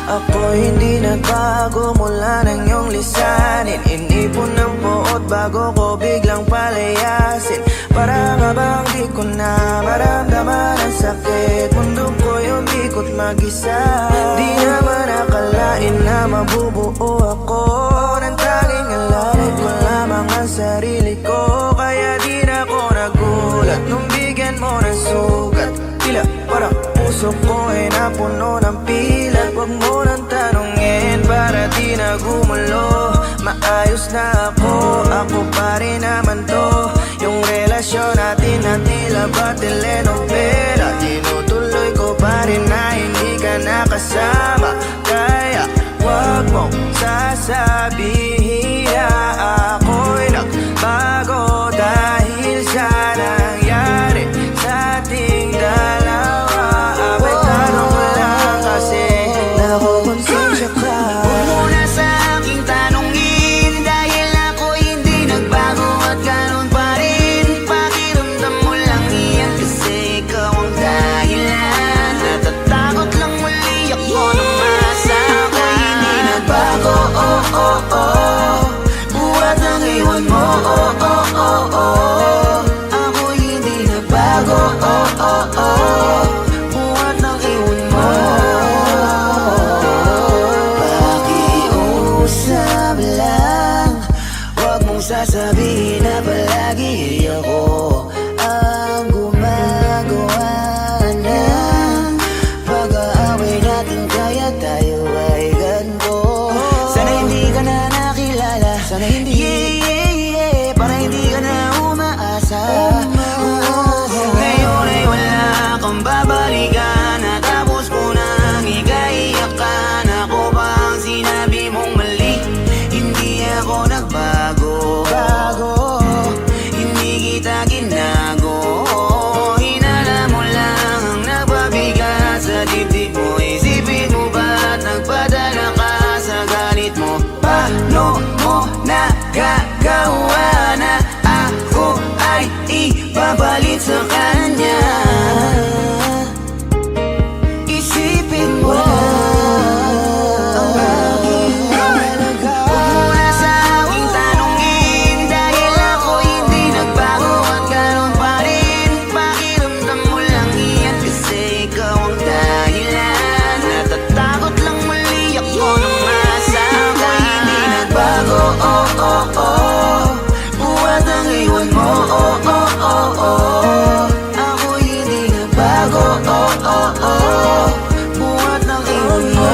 Ako hindi nagbago mula ng iyong lisanin. Inipon ng puot bago ko biglang palayasin. Para nga bang di ko na maramdaman ang sakit. Mundo ko'y umikot mag-isa. Di naman akalain na mabubuo ako ng tanging alalay ko lamang ang sarili ko. Kaya di na ako nagulat nung bigyan mo ng sugat. Tila parang puso ko ay napuno ng pilat. Huwag mo nang tanungin para di na gumulo. Maayos na ako pa rin naman to. Yung relasyon natin na tila ba telenovela. Tinutuloy ko pa rin na hindi ka nakasama. Kaya huwag mong sasabihin na ako'y nagbago dahil sa nangyari sa ating dalawa. May tanong ko lang kasi nakukonsensya ka. Huwag mo na sa aking tanongin dahil ako'y hindi nagbago at ganun pa rin. Pakiramdam mo lang iyan kasi ikaw ang dahilan. Natatakot lang muli ako na masa ako'y hindi nagbago. Buhat ng iwan mo. Ako'y hindi nagbago. Buhat ng iwan mo. Pakiusap lang, huwag mong sasabihin na palagi ako ang gumagawa ng pag-aaway natin. Kaya tayo ay ganito. Sana hindi ka na nakilala. Sana hindi para hindi ka na umaasa. Ngayon ay wala kang babalikan. Natapos ko nang ikaiyakan. Ako ba ang sinabi mong mali? Hindi ako nagbago. Hindi kita ginago. Hinala mo lang ang nagpabigat sa dibdib mo. Isipin mo ba't nagpadala ka sa galit mo? Paano mo nagagawa na ako ay ipapalit sa kanya? Isipin mo ang aking halaga. Huwag mo na sa aking tanongin dahil ako hindi nagbago at ganun pa rin. Pakiramdam mo lang iyan kasi ikaw ang dahilan. Natatakot lang muli ako na masa ako'y hindi nagbago. Buhat ang iwan mo. Ako'y hindi nagbago. Buhat ng iwan mo.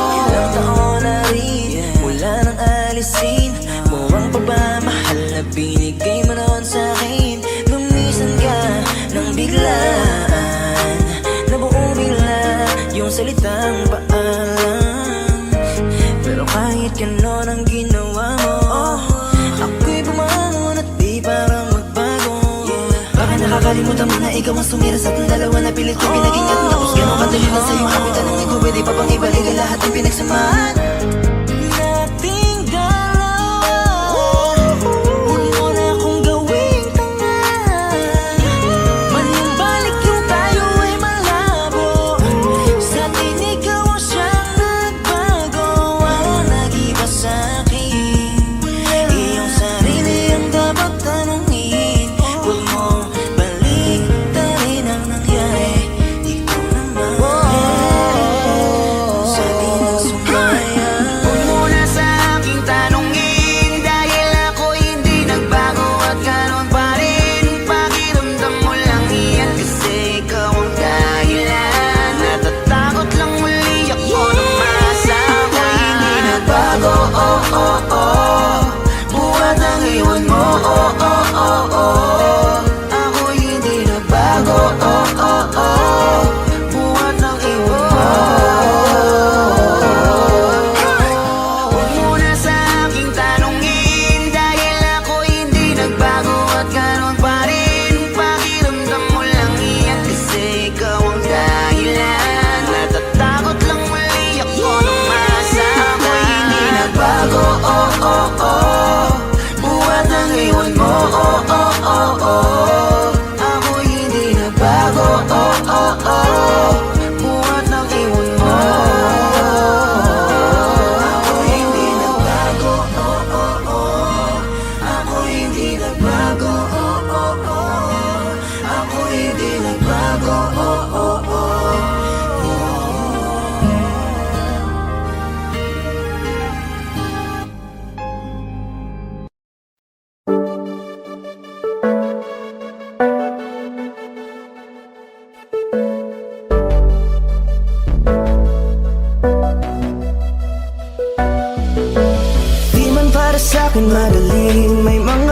Ilang taon na rin mula nang alisin mo ang pagmamahal na binigay mo noon sa'kin. Lumisan ka nang biglaan, nabuo bigla yung salitang paalam. Pero kahit gano'n ang ginawa mo, ako'y bumangon at di parang magbago. Baka nakakalimutan mo na ikaw ang sumira sa ating dalawa na pilit ko pinag-ingat. Tapos gano'n kadali lang sa'yo ang aking tanong ko. Pwede pa bang ibalik ang lahat ng pinagsamahan nating dalawa? Huwag mo na akong gawing tanga. Manumbalik yung tayo ay malabo. Sa atin ikaw ang siyang nagbago. Walang nag-iba sa'kin. Iyong sarili ang dapat tanungin. Huwag mong baliktarin ang nangyari. Ikaw naman sa atin ang sumaya.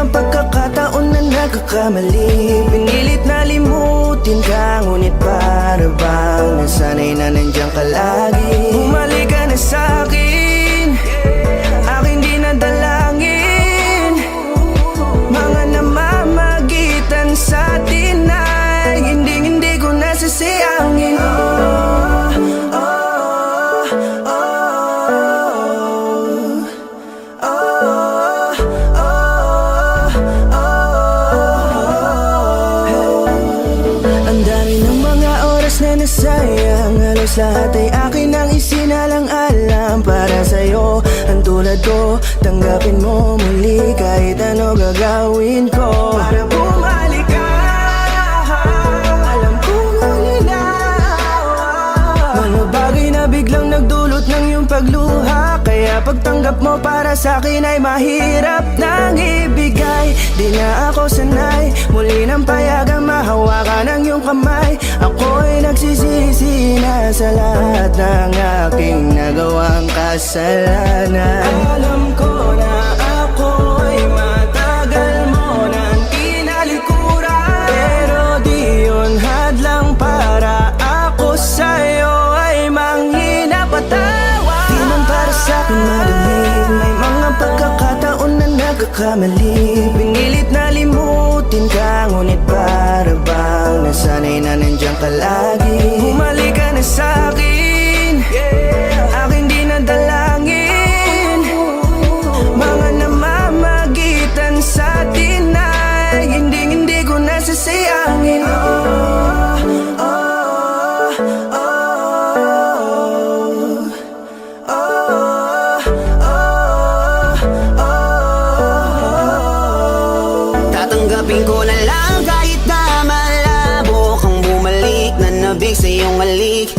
pagkakataon na nagkakamali. Pinilit na limutin ka, ngunit para bang nasanay na nandiyan ka lagi. Bumalik ka na sa'kin, aking di nadalangin. Mga namamagitan sa atin ay hindi ko nasasayangin. Ang dami ng mga oras na nasayang, halos lahat ay akin ang isinalang-alam para sa'yo. Ang tulad ko, tanggapin mo muli kahit ano gagawin ko para bumalik ka. Alam kong nilinaw mga bagay na biglang nagdulot ng iyong pagluha, kaya pagtanggap mo para sa'kin ay mahirap nang ibigay. Di na ako sanay muli ng payagang mahawakan ang iyong kamay. Ako'y nagsisisi na sa lahat ng aking nagawang kasalanan. Alam ko na ako'y matagal mo nang tinalikuran, pero di yun hadlang para ako sa'yo ay manghina patawa. Di man para sa'kin madali, may mga pagkakataon na nagkakamali. Pinilit na limutin ka, ngunit para bang nasanay na nandiyan ka lagi. Bumalik ka na sa'kin, aking di nadalangin. Mga namamagitan sa atin ay hindi ko nasasayangin. Tatanggapin ko na lang kahit na malabo kang bumalik na nabig sa iyong halik.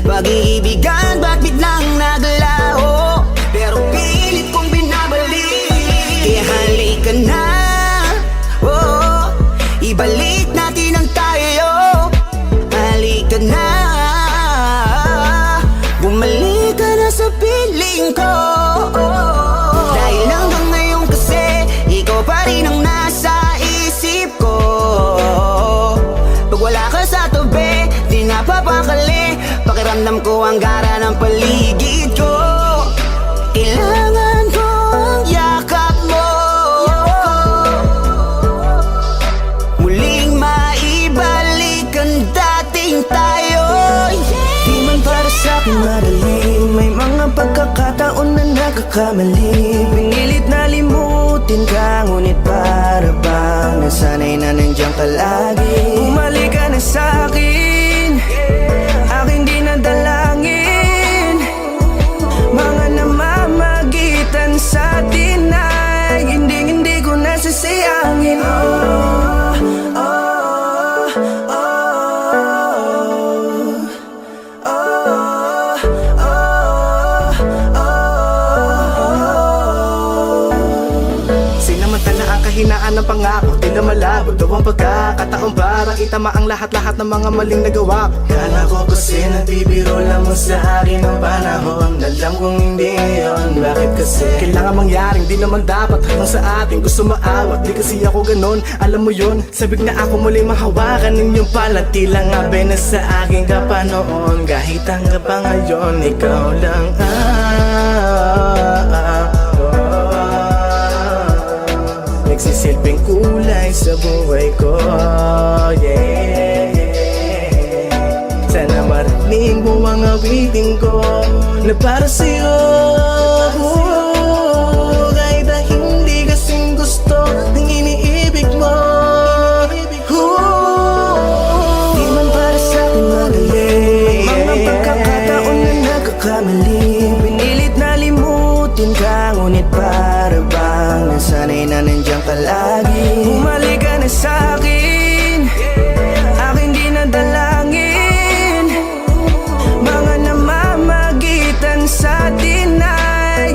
Pag-iibigan ba't biglang naglaho, pero pilit kong binabalik. Kaya halika na, oh, ibalik natin ang tayo. Halika na, bumalik ka na sa piling ko. Dahil hanggang ngayon kasi ikaw pa rin ang nasa isip ko. Pag wala ka sa tabi, di napapakali. Pakiramdam ko ang gara ng paligid ko. Kailangan ko ang yakap mo, muling maibalik ang dating tayo. Di man para sa'kin madali, may mga pagkakataon na nagkakamali. Pinilit na limutin ka, ngunit para bang nasanay na nandiyan ka lagi. Bumalik ka na sa'kin, aking di nadalangin. Mga namamagitan sa atin ay hindi ko nasasayangin. Sinamantala ang kahinaan ng pangako, di na malabo daw ang pagkakataon para itama ang lahat-lahat ng mga maling nagawa ko. Kala ko kasi nagbibiro lang mo sa akin ang panahon, alam kong hindi yun. Bakit kasi kailangan mangyaring di naman dapat hanggang sa atin gusto maawat? Di kasi ako ganon, alam mo yun. Sabik na ako muli mahawakan ninyong palat, tila nga na sa akin ka pa noon. Kahit hanggang pa ngayon, ikaw lang nagsisilbing kulay sa buhay ko, yeah. Sana marinig mo ang awitin ko na para sa'yo, kahit na hindi kasing gusto ng iniibig mo. Di man para sa'kin madali, may mga pagkakataon na nagkakamali. Pinilit na limutin ka, ngunit para bang nasanay na nandiyan ka lagi. Bumalik ka na sa'kin, aking di nadalangin. Mga namamagitan sa atin ay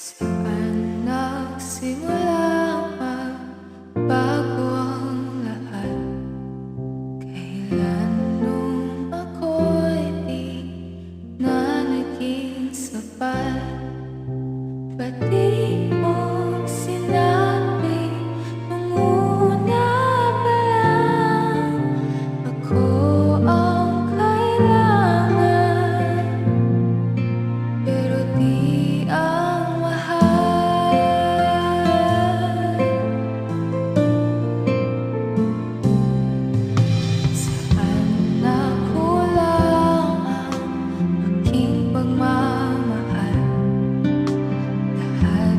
Saan nagsimula bago ang lahat? Kailan nung ako'y di na naging sapat? Ba't di mo sinabi nung una pa lang ako ang kailangan? Pero di ang mahal. Saan nakulang ang aking pagmamahal? Dahil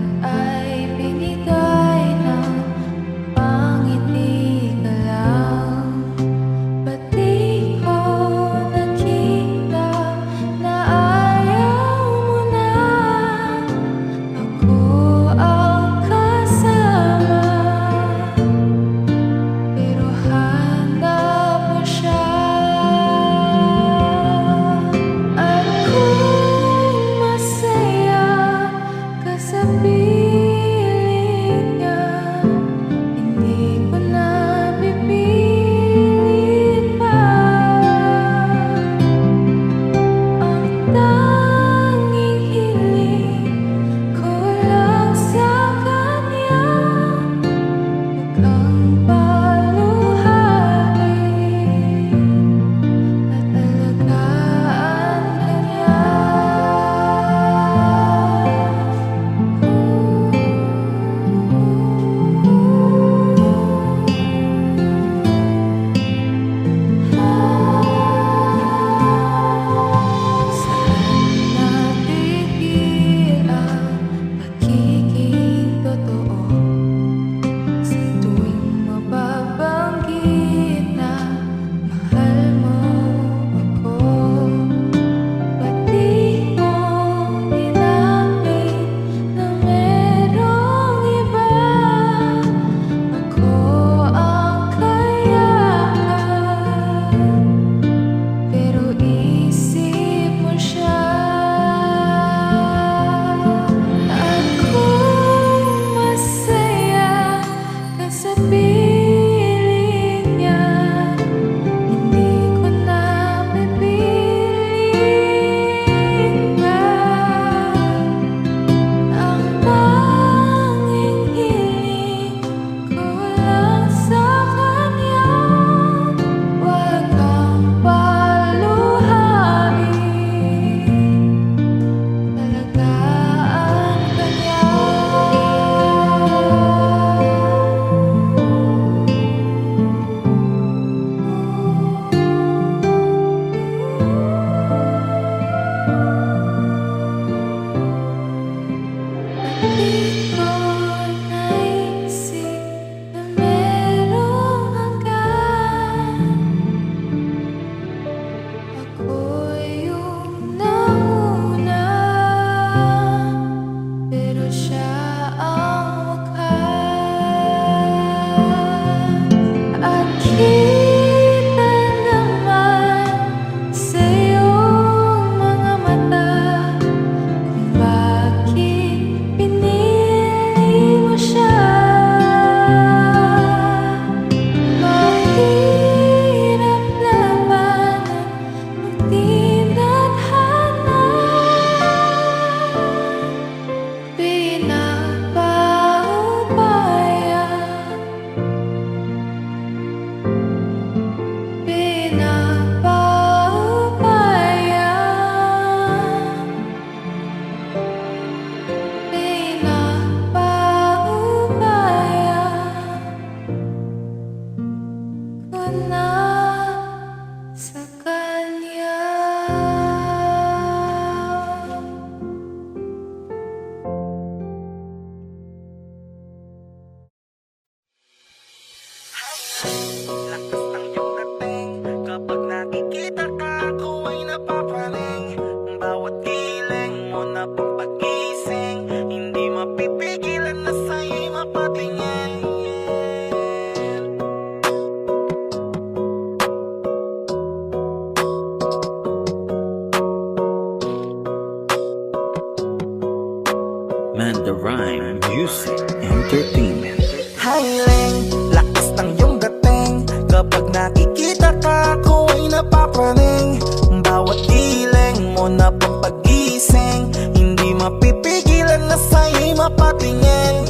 Man the Rhyme Music Entertainment. Highling, lakas ng iyong dating. Kapag nakikita ka, ako ay napapraning. Bawat giling mo na pang pagising, hindi mapipigilan na sa'yo'y mapatingin.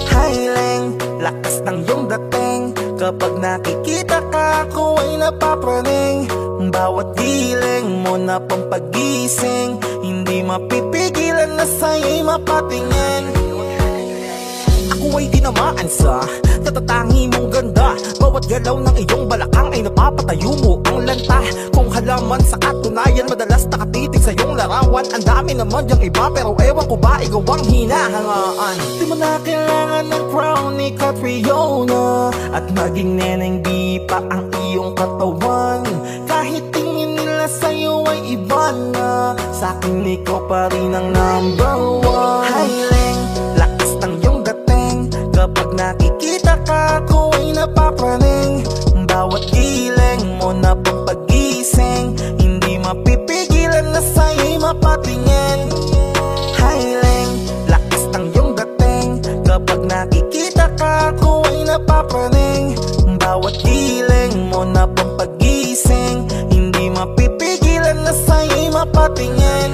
Highling, lakas ng iyong dating. Kapag nakikita ka, ako ay napapraning. Bawat giling mo na pang pagising, hindi mapipigilan na sa'yo'y mapatingin. Ako ay tinamaan sa natatangi mong ganda. Bawat galaw ng iyong balakang ay napapatayo mo ang lanta. Kung halaman sa katunayan, madalas nakatitig sa iyong larawan. Ang dami naman yung iba, pero ewan ko ba ikaw ang hinahangaan. Di mo na kailangan ng crown ni Catriona, at maging neneng di pa ang iyong katawan. Kahit tingin nila sa'yo ay iba na, sa'kin ikaw pa rin ang number one. Highling, lakas ng iyong dating. Kapag nakikita ka, ako ay napapraning. Bawat giling mo na pang pagising, hindi mapipigilan na sa'yo'y mapatingin. Highling, lakas ng iyong dating. Kapag nakikita ka, ako ay napapraning. Bawat giling mo na pang pagising, hindi mapipigilan na sa'yo'y mapatingin.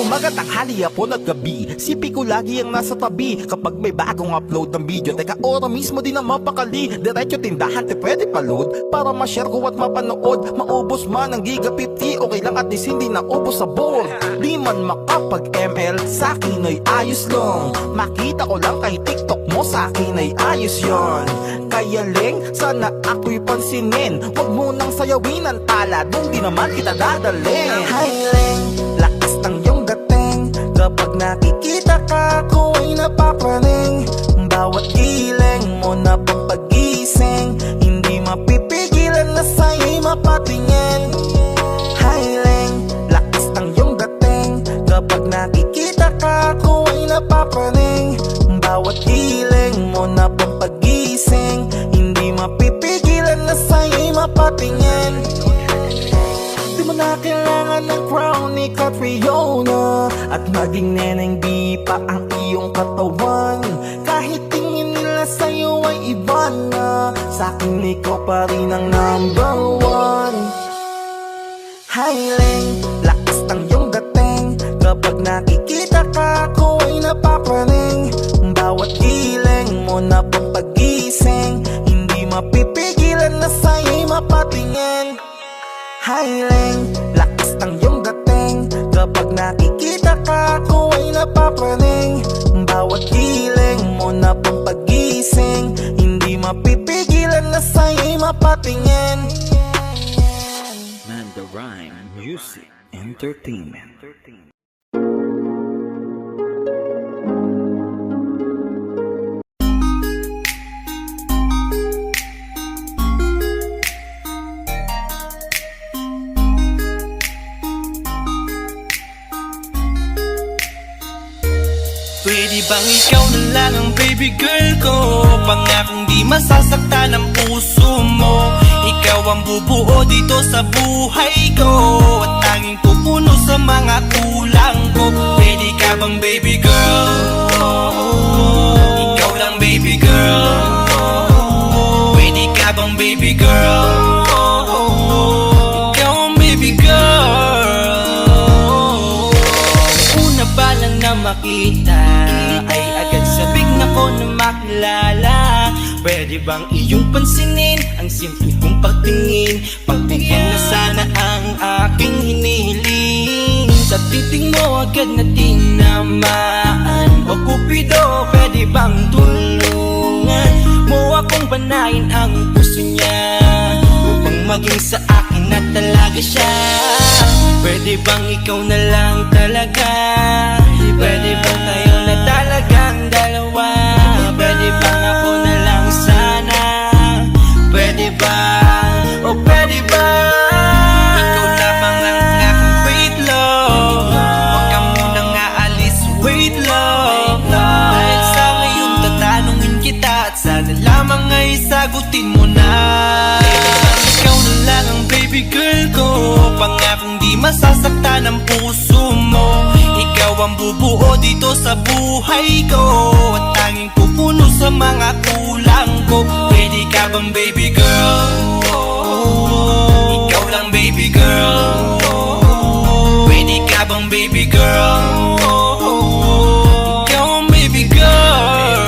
Umaga, tanghali, hapon at gabi, sipi ko lagi ang nasa tabi. Kapag may bagong upload ng video, teka ora mismo din ang mapakali. Diretso tindahan, te pwede pa-load para ma-share ko at mapanood. Maubos man ang giga 50, okay lang at least hindi na ubos sa board. Di man makapag-ML, sa'kin ay ayos lang. Makita ko lang kay TikTok mo, sa'kin ay ayos yon. Kaya leng, sana ako'y pansinin. Huwag mo nang sayawin ang tala, dun di naman kita dadalhin. Highling, lakas ng iyong dating. Kapag nakikita ka, ako ay napapraning. Bawat giling mo na pang pagising, hindi mapipigilan na sa'yo'y mapatingin. Highling, lakas ng iyong dating. Kapag nakikita ka, ako ay napapraning. Bawat giling mo na pang pagising, hindi mapipigilan na sa'yo'y mapatingin. Di mo na kailangan ng crown ni Catriona, at maging neneng di pa ang iyong katawan. Kahit tingin nila sa'yo ay iba na, sa'kin ikaw pa rin ang number one. Highling, lakas ng iyong dating. Kapag nakikita ka, ako ay napapraning. Bawat giling mo na pang pagising, hindi mapipigilan na sa'yo'y mapatingin. Highling, lakas ng iyong dating. Kapag nakikita ka, ako ay napapraning. Bawat giling mo na pang pagising, hindi mapipigilan na sa'yo'y mapatingin. Man the Rhyme Music Entertainment. Pwede bang ikaw na lang ang baby girl ko? Pangakong di masasaktan ang puso mo. Ikaw ang bubuo dito sa buhay ko, at tanging pupuno sa mga kulang ko. Pwede ka bang baby girl? Ikaw lang baby girl. Pwede ka bang baby girl? Ikaw ang baby girl. Una pa lang na makita ay agad sabik na ko na makilala. Pwede bang iyong pansinin ang simple kong pagtingin? Pagbigyan na sana ang aking hinihiling. Sa titing mo agad na tinamaan. O Cupido, pwede bang tulungan mo akong panayin ang puso niya, upang maging sa akin na talaga siya? Pwede bang ikaw na lang talaga? Pwede bang tayo na talagang dalawa? Pwede bang ako na lang sana? Pwede ba? O pwede ba? Ikaw lamang ang aking wait love. Huwag ka munang aalis, wait love. Dahil sa ngayon tatanungin kita, at sana lamang ay sagutin mo na. Ikaw na lang ang baby girl ko, pangakong di masasaktan ang puso mo. Ikaw ang bubuo dito sa buhay ko, at tanging pupuno sa mga kulang ko. Pwede ka bang baby girl? Ikaw lang baby girl. Pwede ka bang baby girl? Ikaw ang baby girl.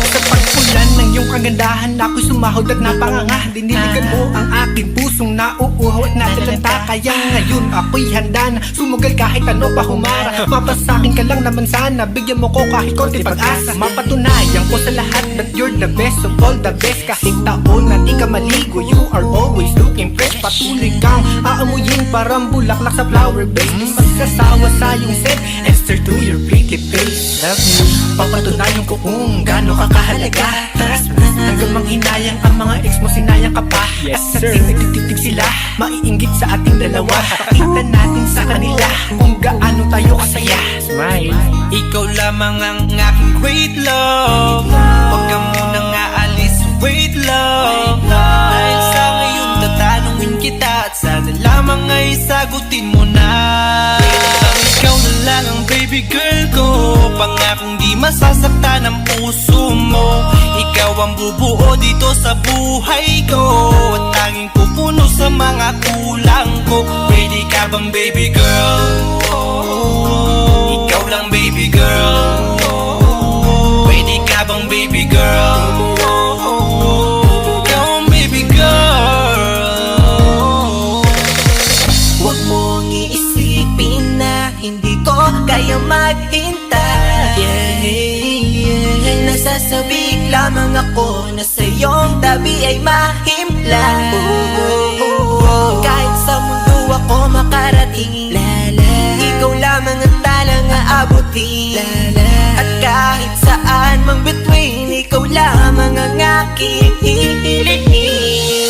Sa pagpulan ng iyong kagandahan, ako'y sumahod at napanganga. Diniligan mo ang aking pusong nauuhaw at natalanta. Kaya ngayon ako'y handa na sumugal kahit ano pa humara. Mapasakin ka lang naman sana, bigyan mo ko kahit konti pag-asa. Mapatunayan ko sa lahat that you're the best of all the best. Kahit taon na di ka maligo, you are always looking fresh. Patuloy kang aamuyin parang bulaklak sa flower base. Di magsasawa sa iyong scent, Esther to your pretty face. Love you, papatunayan ko kung gaano ka kahalaga. Trust me, hanggang manghinayang ang mga ex mo, sinayang ka pa. Yes sir, nagtitig sila, maiinggit sa ating dalawa. Pakita natin sa kanila kung gaano tayo kasaya. Smile. Ikaw lamang ang aking great love. Huwag ka munang aalis, wait love. Dahil sa ngayon tatanungin kita, at sana lamang ay sagutin mo na. Ikaw na lang ang baby girl ko, pangakong di masasaktan ang puso mo. Ikaw ang bubuo dito sa buhay ko, at tanging pupuno sa mga kulang ko. Pwede ka bang baby girl? Ikaw lang baby girl. Pwede ka bang baby girl? Ikaw ang baby girl. Huwag mong iisipin na hindi ko kaya maghintay. Nasasabik lamang ako na sa iyong tabi ay mahimpla. Kahit sa mundo ako makarating, ikaw lamang ang talang aabutin. At kahit saan mang between, ikaw lamang ang aking hihilihin.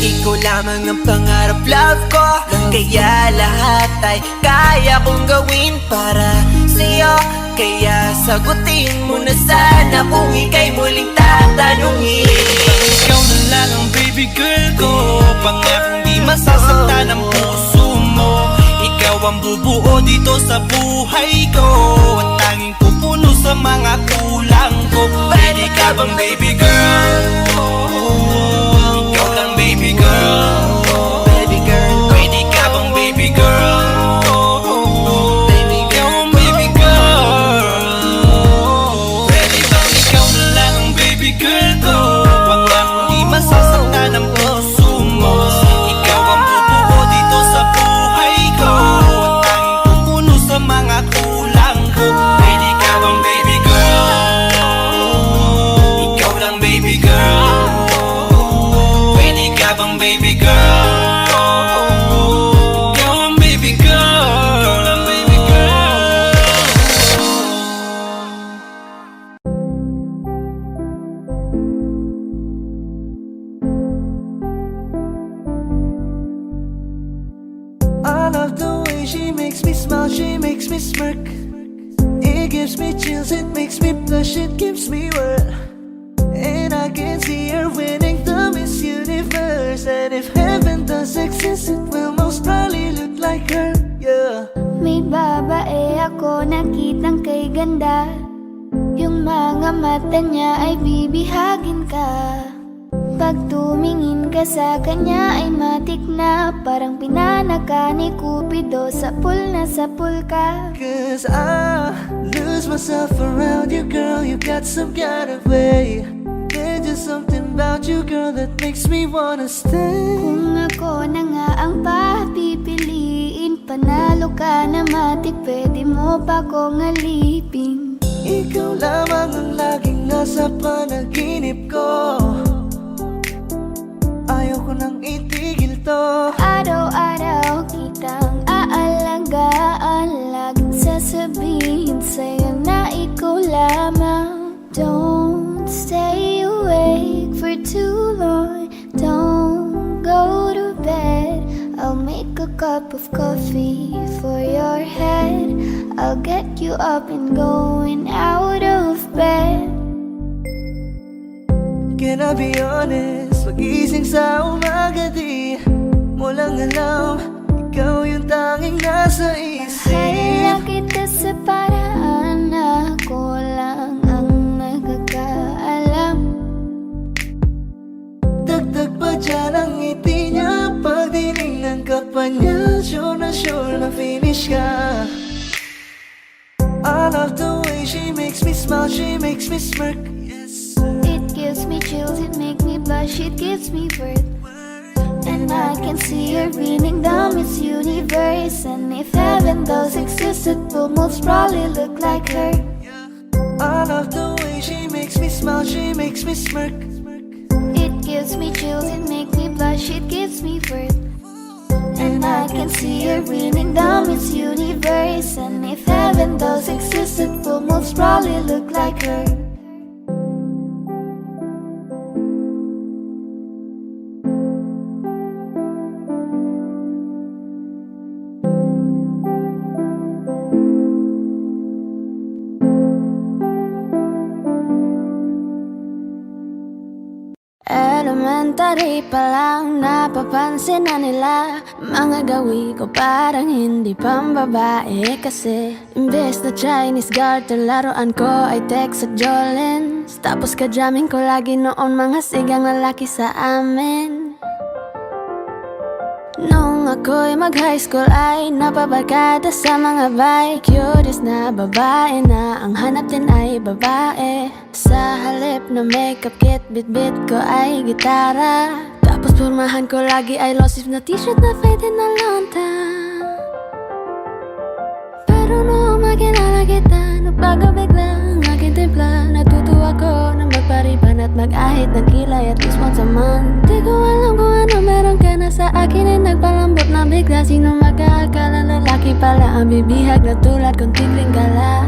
Ikaw lamang ang pangarap, love ko. Kaya lahat ay kaya kong gawin para sa'yo. Kaya sagutin mo na sana kung ika'y muling tatanungin. Ikaw na lang ang baby girl ko, pangakong di masasaktan ang puso mo. Ikaw ang bubuo dito sa buhay ko, at tanging pupuno sa mga kulang ko. Pwede ka bang baby girl? Ikaw lang baby girl. Baby girl, Pwede ka bang baby girl? baby Ikaw girl, ang baby girl. Pwede bang ikaw na lang ang baby girl ko, pangakong di masasaktan ang puso mo. Ikaw ang bubuo dito sa buhay ko, at tanging pupuno sa mga kulang ko. Pwede ka bang baby girl? Ikaw lang baby girl. Pwede ka bang baby girl? Ikaw ang baby girl. Ang baby girl. I love the way she makes me smile, she makes me smirk. It gives me chills, it makes me blush, it gives me world. And I can see her winning the Miss Universe. And if heaven does exist, it will most probably look like her, yeah. May babae ako nakitang kay ganda. Yung mga mata niya ay bibihagin ka. Pag tumingin ka sa kanya ay matik na, parang pinanaka ni Cupido, sapul na sapul ka. Cause I lose myself around you, girl. You got some kind of way. There's just something about you, girl, that makes me wanna stay. Kung ako na nga ang papipiliin, panalo ka na matik, pwede mo pa kong alipin. Ikaw lamang ang laging nasa panaginip ko. Ayaw ko nang itigil to. Araw-araw kitang aalagaan, laging sasabihin sa'yo na ikaw lamang. Don't stay awake for too long, don't go to bed. I'll make a cup of coffee for your head. I'll get you up and going out of bed. Can I be honest? Pagising sa umaga di mo lang alam, ikaw yung tanging nasa isip. Mahal kita sa paraan na ako lang ang nakakaalam. Dagdag pa dyan ang ngiti niya, pag dinignan ka pa niya, sure na finish ka. I love the way she makes me smile, she makes me smirk. Yes. It gives me chills, it makes me blush, it gives me worth. And I can see her raining down Miss Universe. And if heaven does exist, it will most probably look like her. I love the way she makes me smile, she makes me smirk. It gives me chills, it makes me blush, it gives me worth. And I can see her raining down Miss Universe. And if heaven does exist, it will most probably look like her. Elementary pa lang napapansin na nila mga gawi ko parang hindi pambabae. Kasi imbes na Chinese garter, laruan ko ay text at Jolens. Tapos ka-jamming ko lagi noon mga sigang lalaki sa amin. Nung ako'y mag-high school ay napabarkada sa mga bike. Curious na babae na ang hanap din ay babae. Sa halip na makeup kit, bit-bit ko ay gitara. Tapos pormahan ko lagi ay low sleeve na t-shirt na faded na lonta. Pero nung makilala kita, nagbago bigla ang aking timpla. Natutuwa ko na magpariban at mag-ahit ng kilay at least once a month. Di ko alam kung ano meron ka na sa akin ay nagpalambot na bigla. Sino mag-aakala lalaki pala ang bibihag na tulad kong tigling gala.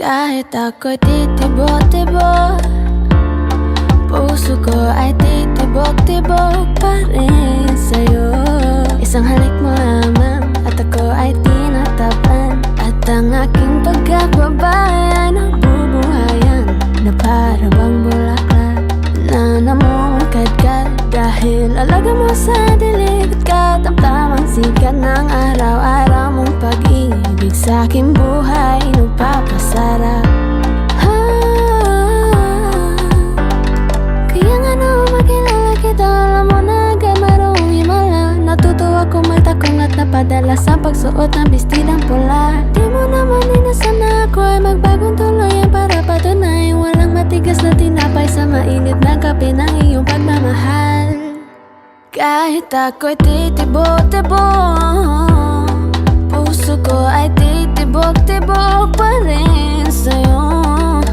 Kahit ako'y titibok-tibok, puso ko ay titibok-tibok pa rin sa'yo. Isang halik mo lamang at ako ay tinatapan. At ang aking pagkakabay ay nabubuhayan na para bang bulaklak na namumukadkad. Dahil alaga mo sa dilig at katamtamang sikat ng araw-araw mong pag-ibig sa aking buhay nagpapasarap. Kaya nga nung makilala kita, alam mo na agad marunong himala. Natutuwa kung may takong at napadala sa pagsuot ng bestidang pula. Di mo naman inasan na ako ay magbagong tuluyan para patunayan walang matigas na tinapay sa mainit na kape ng iyong pagmamahal. Kahit ako'y titibok-tibok, puso ko ay titibok-tibok pa rin sa'yo.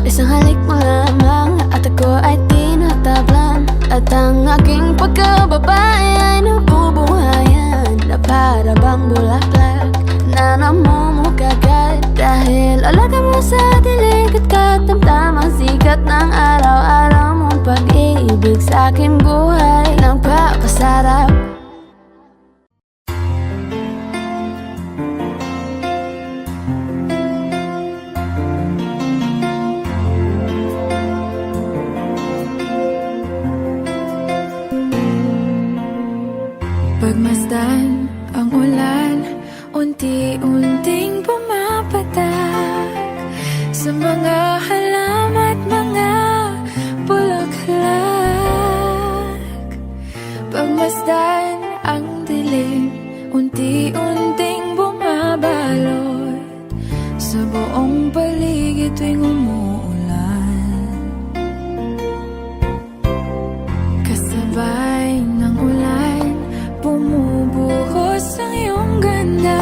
Isang halik mo lamang at ako ay tinatablan. At ang aking pagkababae ay nabubuhayan na para bang bulaklak na namumukagad. Dahil alaga mo sa dilig at katamtamang sikat ng araw-araw mong pag-ibig sa aking buhay nagpapasarap. Pagmasdan ang ulan, unti-unting pumapatak sa mga halamat, mga bulaklak. Pagmasdan ang dilim, unti-unting bumabalot sa buong paligid tuwing umuulan. Kasabay ng ulan, bumubuhos ang iyong ganda.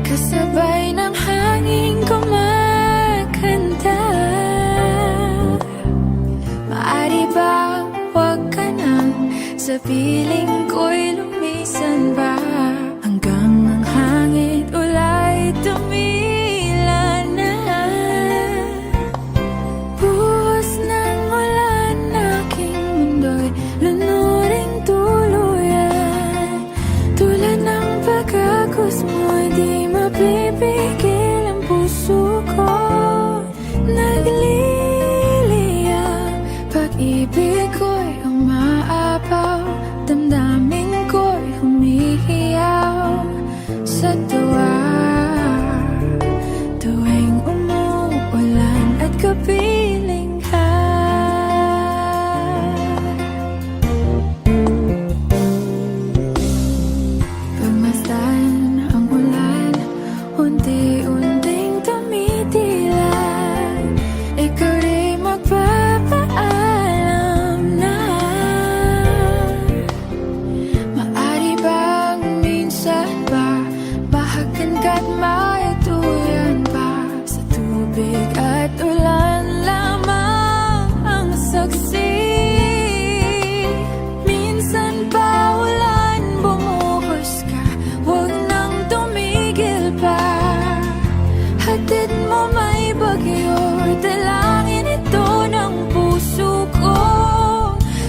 Kasabay ng hangin kumakanta. Maari ba wag ka nang sa piling ko'y lumisan ba? Hanggang ang hangin ulay tumila na. Buhos ng ulan, aking mundo'y lunuring tuluyan. Tulad ng pagkagos mo'y di mapipigil ang puso ko. unti-unting tumitila. Ikaw di magpapaalam na. Maari bang minsan ba bahagan ka't maituyan pa? Sa tubig at ulan lamang ang saksi. Minsan pa ulan bumuhos ka, huwag nang tumigil pa. Hatid mo may bagyo, dalangin ito ng puso ko.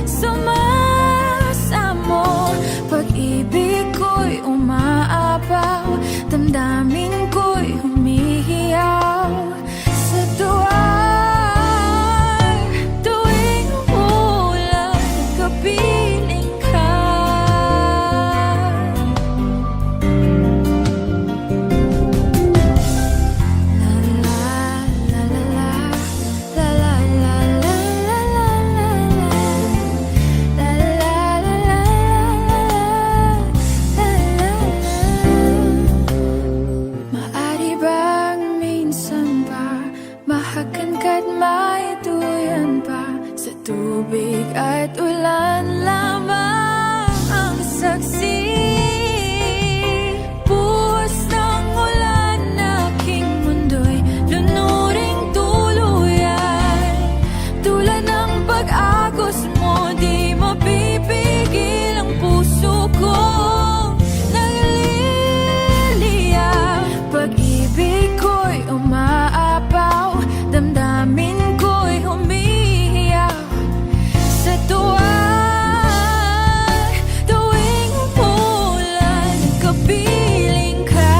Sumasamo, pag-ibig ko'y umaapaw, damdamin ko'y humihiyaw. Sa tuwing umulan, nagkapiling ka. Maari bang minsan ba mahakan ka't maituyan pa? Sa tubig at ulan lamang ang saksi. Buhos ng ulan aking mundo'y lunuring tuluyan. Tulad ng pag-agos mo, di mapipigil ang puso ko. Nagliliyab, pag-ibig ko'y umaapaw, damdamin ko'y humihiyaw. Sa tuwing umulan, nagkapiling ka.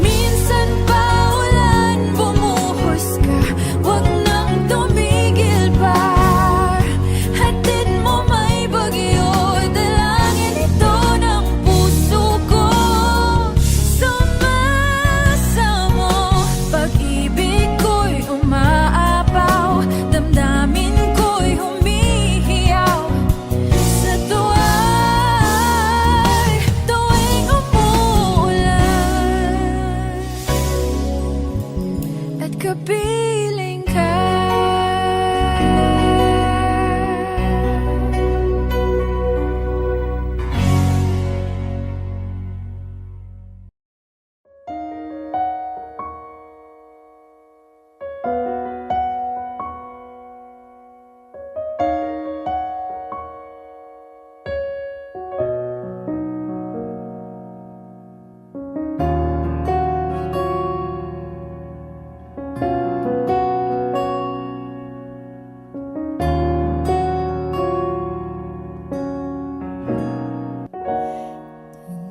Minsan pa ulan bumuhos ka, huwag nang tumigil pa. Hatid mo may bagyo, dalangin ito ng puso ko. Sumasamo, pag-ibig ko'y umaapaw, damdamin ko'y humihiyaw. Sa tuwing umuulan at kapiling ka.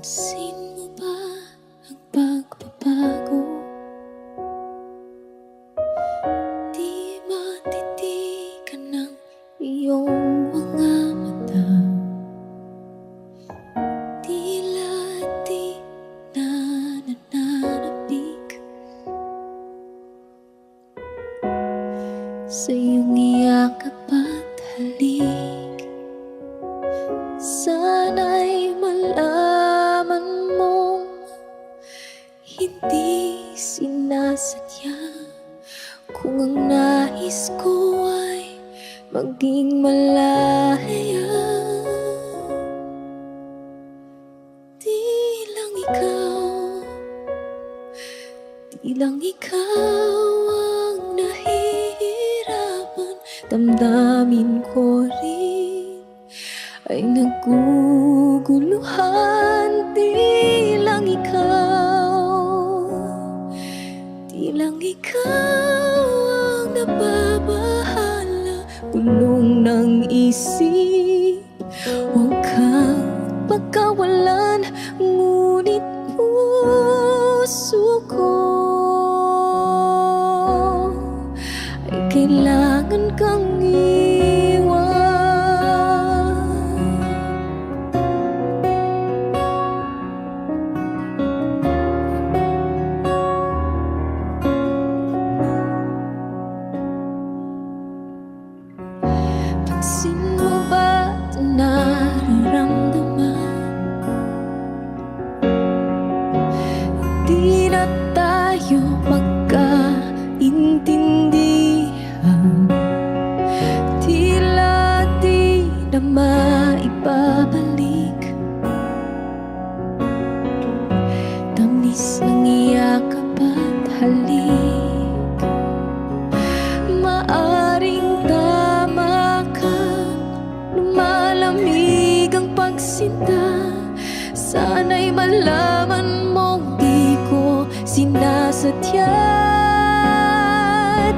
Pansin mo ba ang pagbabago? Di matitigan ng iyong mga mata. Tila di na nananabik sa iyong yakap at halik. Sana'y malaman mong hindi sinasadya. Kung ang nais ko ay maging malaya, di lang ikaw ang nahihirapan. Damdamin ko rin ay naguguluhan. Di lang ikaw ang nababahala. Gulong ng isip, huwag kang pagkawalan. Ngunit puso ko ay kailangan kang iwan. Pansin mo ba ito nararamdaman? di na tayo magkaintindihan. Tila di na maibabalik tamis ng iyakap at halik. Maaring tama ka, lumalamig ang pagsinta. Sana'y malaman mong di ko sinasadya.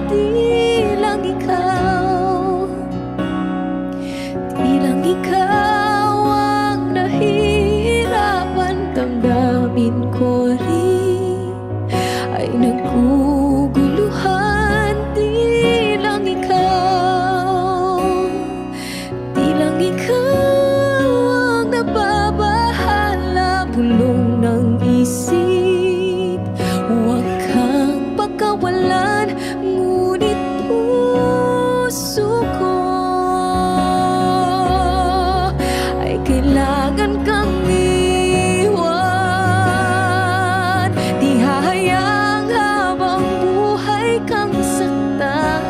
Di lang ikaw, di lang ikaw ang nahihirapan. Damdamin ko rin ay naguguluhan. Di lang ikaw, di lang ikaw ang nababahala. Bulong ng isip, huwag kang pagkawalan. Ngunit puso ko ay kailangan kang iwan. Di hahayang habang buhay kang saktan.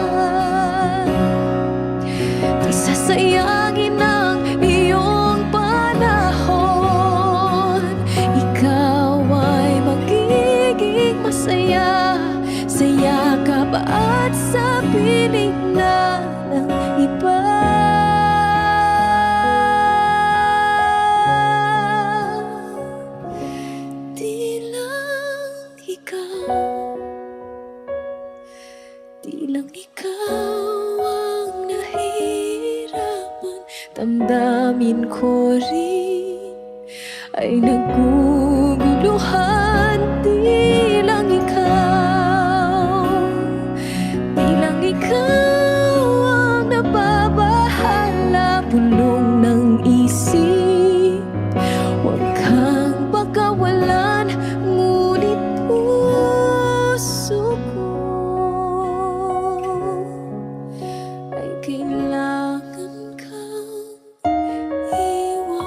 Di sasayangin ang iyong panahon. Ikaw ay magiging masaya sa yakap at sa piling na ng iba. Di lang ikaw, di lang ikaw ang nahihirapan. Damdamin ko rin ay naguguluhan. Di lang ikaw, di lang ikaw ang nababahala. Bulong ng isip, huwag kang pagkawalan. Ngunit puso ko ay kailangan kang iwan.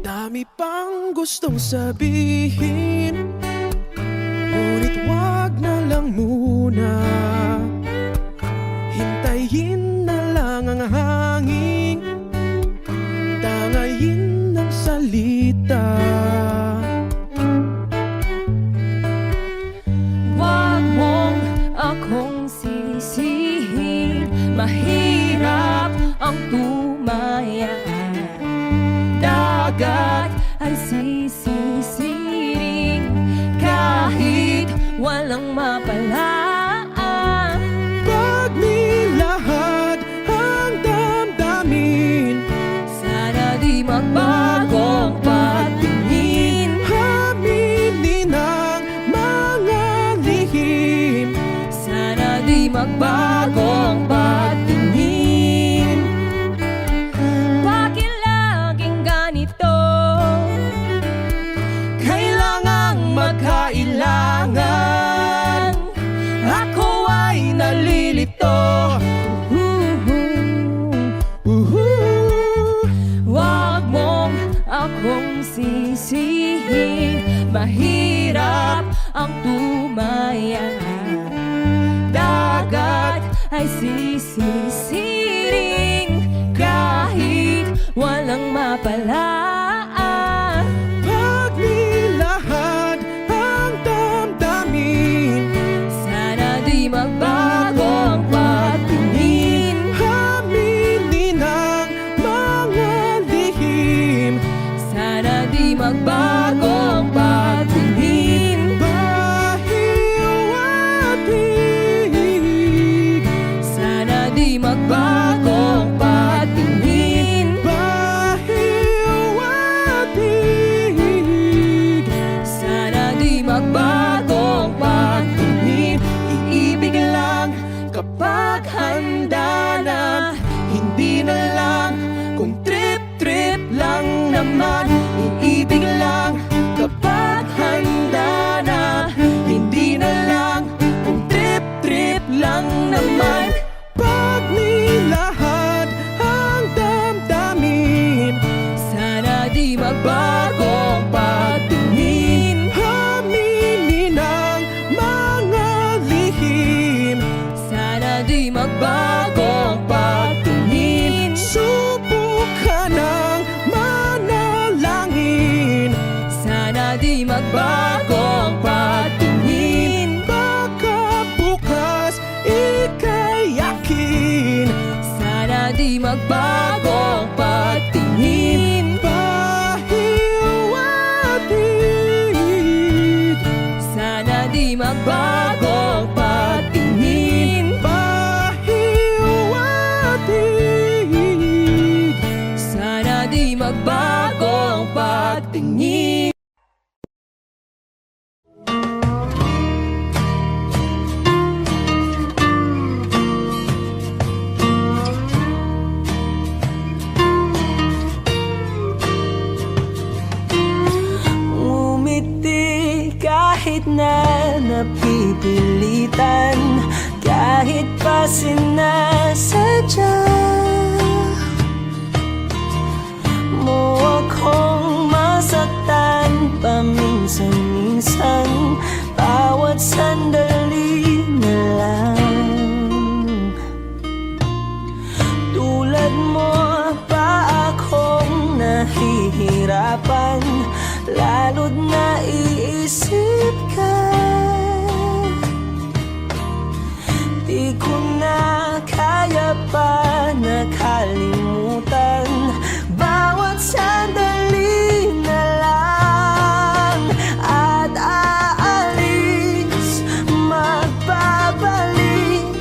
Dami pang gustong sabihin, ngunit wag na lang muna. Hintayin na lang ang hangin, tangayin ng salita. Wag mong akong sisihin, mahirap ang tumaya. Dagat ay sisisiring kahit walang mapalaan. Pag nilahad ang damdamin, Sana di magbagong patingin. aminin ang mga lihim. Sana di magbagong patingin. Bakit laging ganito? Kailangang magkailangan. Ako ay nalilito. Wag mong akong sisihin, mahirap ang tumaya. Dagat ay sisisiring kahit walang mapalaan. Pag nilahad ang damdamin, Sana di magbagong patingin. aminin ang mga lihim. Sana di magbagong patingin. Bahiw at hig, Sana di magbagong patingin. bahiw di magbago ang patingin. Baka bukas ika'y yakin. Sana di magbago ang patingin. Pahiwatig. Sana di magbago ang patingin. Pahiwatig. Sana di magbago ang patingin. Umiti kahit na napipilitan, kahit pa sinasadya mo akong masaktan paminsan-minsan, bawat sandali na lang. Tulad mo pa akong nahihirapan, lalo't naiisip ka. Di ko na kaya pa nakalimutan, bawat sandali na lang. At aalis, magbabalik,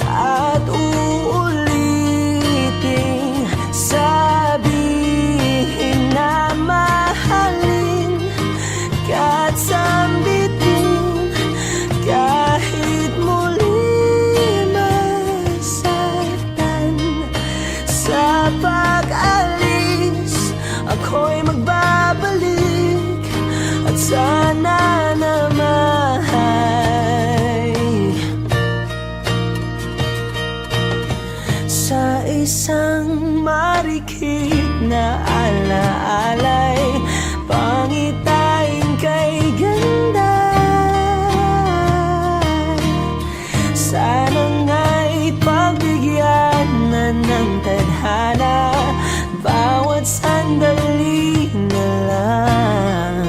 at uulitin, sabihin na mahalin ka't sambitin, kahit muli masaktan. Sa pag-alis, ako'y magbabalik, at sana naman sa isang marikit na alaalay, pangitain kay ganda. Sana nga'y pagbigyan na ng tadhana, bawat sandali na lang.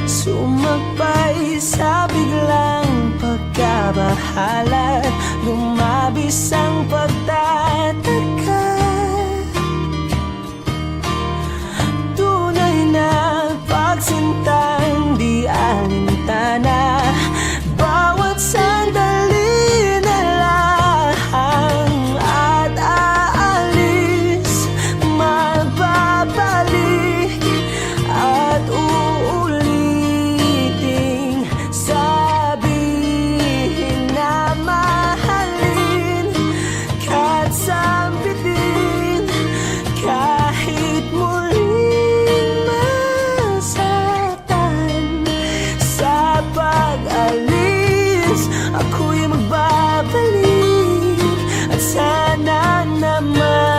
Sumakbay sa biglang pagkabahala, lumabis ang pagtataka. Tunay na pagsintang di alintana, bawat sandali na lang. At aalis, magbabalik, at uulitin, sabihin na mahalin ka't sambitin, kahit muling masaktan. Sa pag-alis, ako'y magbabalik, at sana naman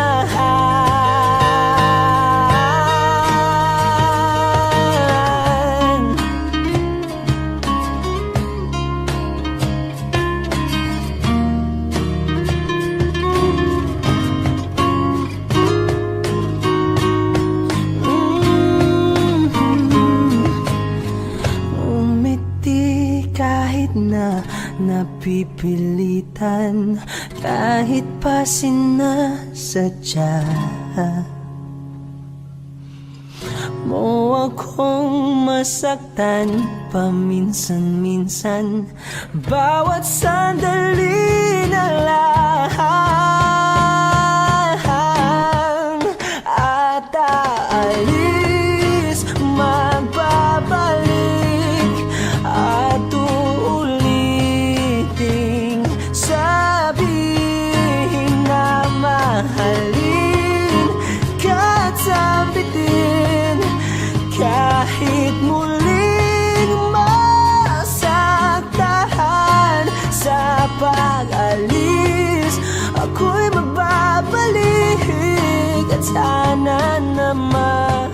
umiti kahit na napipilitan, kahit pa sinasadya mo akong masaktan paminsan-minsan, bawat sandali na lang. At aalis, magbabalik, at uulitin, sabihin na mahalin ka't sambitin, kahit muling masaktan. Sa pag-alis, ako'y magbabalik, at sana naman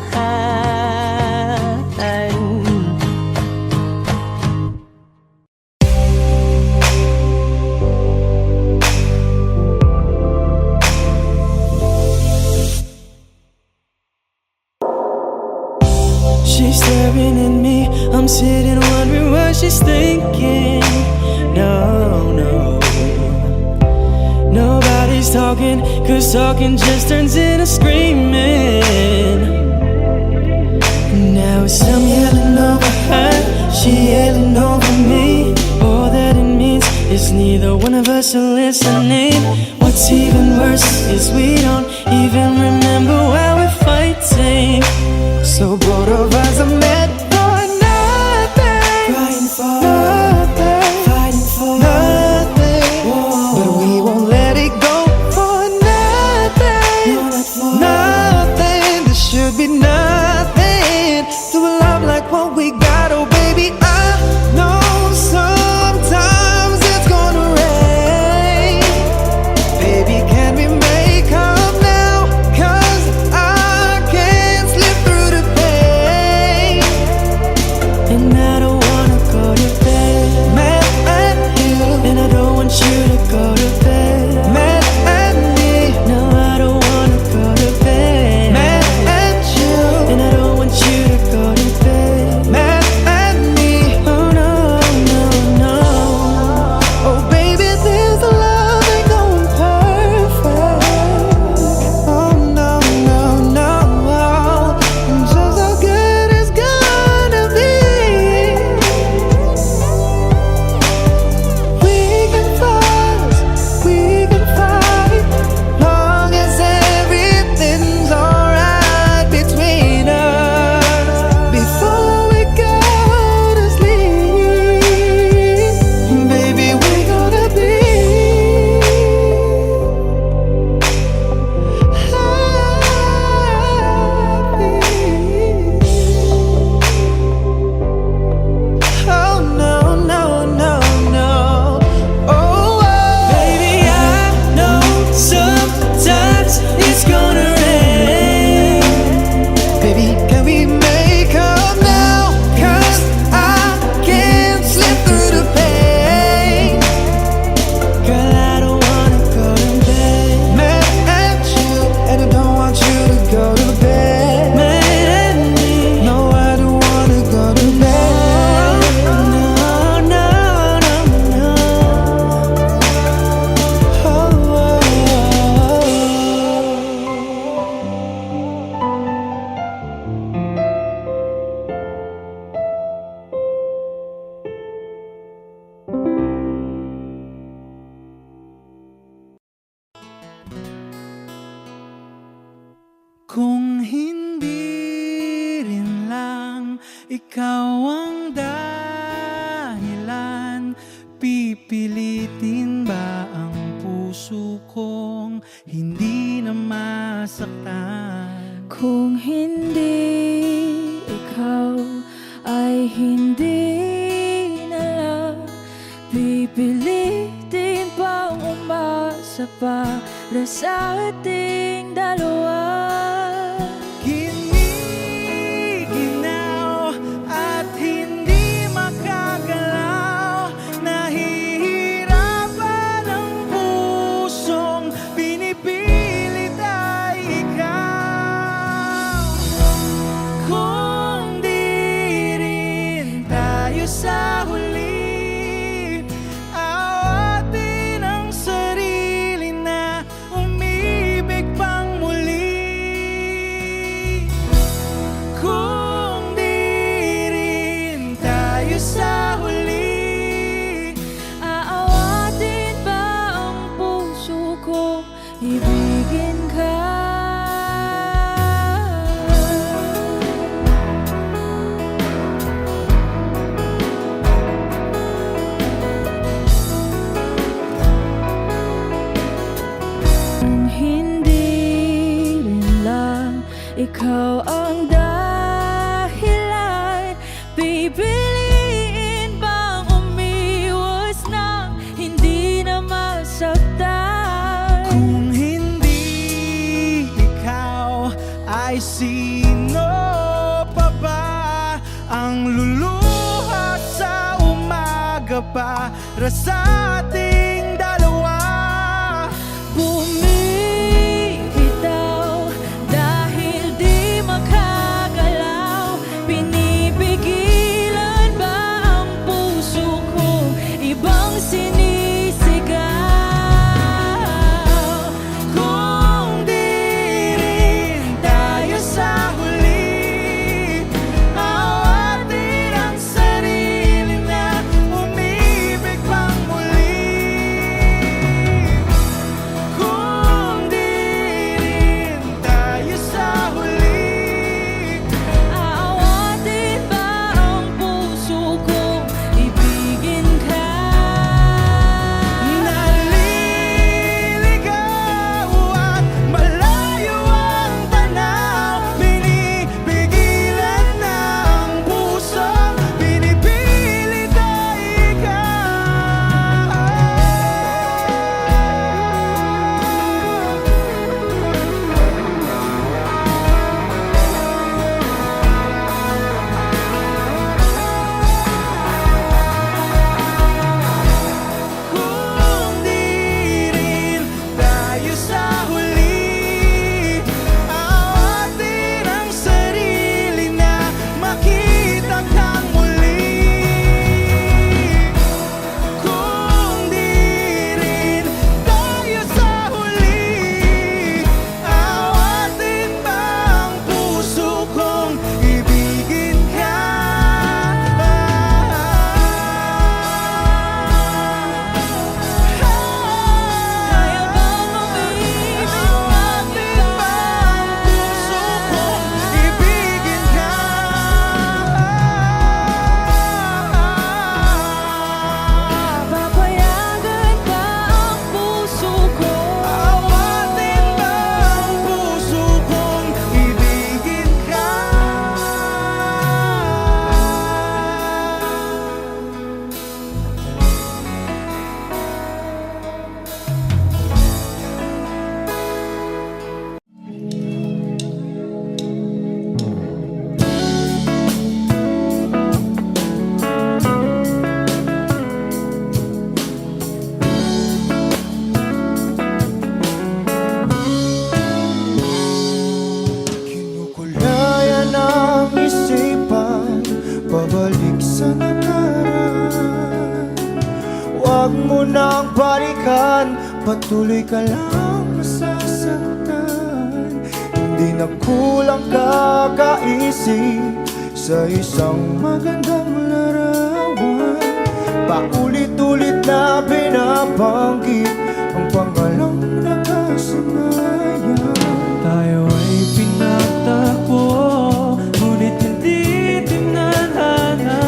she's staring at me. I'm sitting wondering what she's thinking. No, no, nobody's talking, 'cause talking just turns into screaming. Now it's I'm yelling over her, she yelling over me. All that it means is neither one of us are listening. What's even worse is we don't even remember why we're fighting. So both of us are meant for nothing, fighting for nothing, fighting for nothing. Whoa. But we won't let it go for nothing, no, not for nothing. There should be nothing to a love like what we got. Oh baby, I know sometimes it's gonna rain. Baby, can we make up now? 'Cause I can't slip through the pain. And I don't wanna go to bed mad at you, and I don't want you to go to bed mad at me. No, I don't wanna go to bed mad at you, and I don't want you to go to bed mad at me. Oh no, no, no. Oh baby, this love ain't going perfect. Oh no, no, no. Just how good it's gonna be. We can fuss, we can fight, long as everything's alright between us. Before we go to sleep, baby, we're gonna be happy. Oh no, no, no, no. Oh, baby, I know sometimes it's gonna rain. Baby, can we make up now? 'Cause I can't slip through the pain. Girl, I don't wanna go to bed mad at you, and I don't want you to go to bed mad at me. No, I don't wanna go to bed. No, no, no, no. Oh, oh, Kung hindi rin lang ikaw ang dahilan, pipilitin ba ang puso kong hindi na masaktan? Kung hindi ikaw ay hindi na lang, pipilitin bang umasa para sa ating dalawa? Giniginaw at hindi makagalaw, nahihirapan ang pusong pinipilit ay ikaw. Kung di rin tayo sa huli, awatin ang sarili na umibig pang muli. Kung di rin tayo sa huli, Aawatin ba ang puso ko, ibigin ka? Kung hindi rin lang ikaw ang dahilan, pipiliin bang umiwas nang hindi na masaktan? kung hindi ikaw, ay sino pa ba ang luluha sa umaga para sa ating dalawa? Bumibitaw dahil di makagalaw, pinili mo nang balikan, patuloy ka lang masasaktan. Hindi na kulang kakaisip sa isang magandang larawan. Paulit-ulit na binabanggit ang pangalang nakasanayan. Tayo ay pinagtagpo, ngunit hindi tinadhana.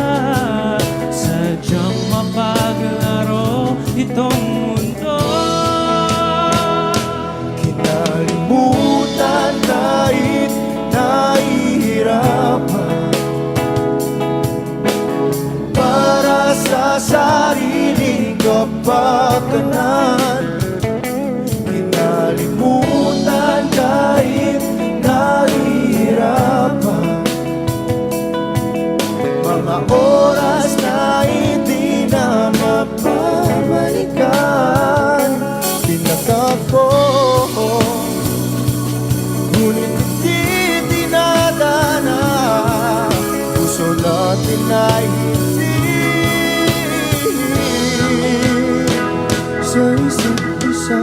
Sadyang mapaglaro itong mundo. Kinalimutan kahit nahihirapan, para sa sariling kapakanan. Kinalimutan kahit nahihirapan, mga oras na hindi na mapabalikan. Pinagkako, ngunit hindi dinadana. Puso natin ay hindi sa isa't isa.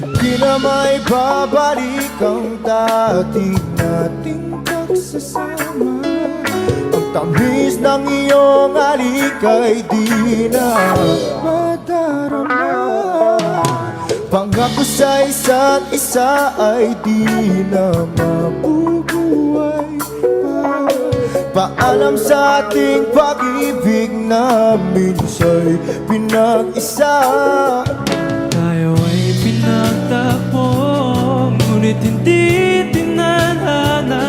Hindi na may babalik ang dati nating pagsasama. Ang tamis ng iyong halik ay di na madarama. Pangako sa isa't isa ay di na mabubuhay pa. Paalam sa ating pag-ibig na minsa'y pinag-isa. Tayo ay pinagtagpo, ngunit hindi tinadhana.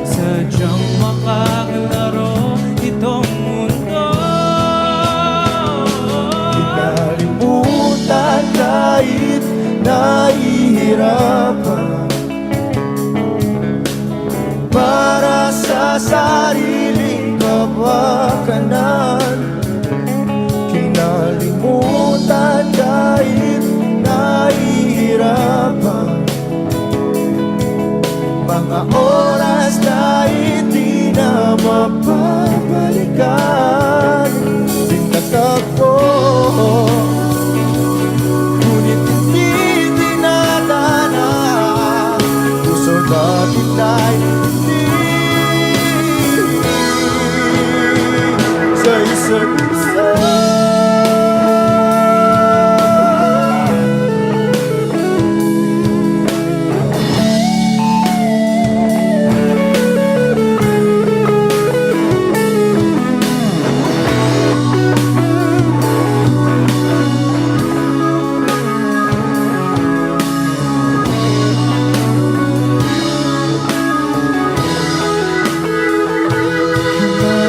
Sadyang makaglaro itong mundo. Kinalimutan kahit nahihirapan, para sa sariling kapakanan. Kinalimutan kahit nahihirapan, mga oras na hindi na mapabalikan. Pinagtagpo, ngunit hindi dinadana. Puso natin ay hindi sa isa't isa.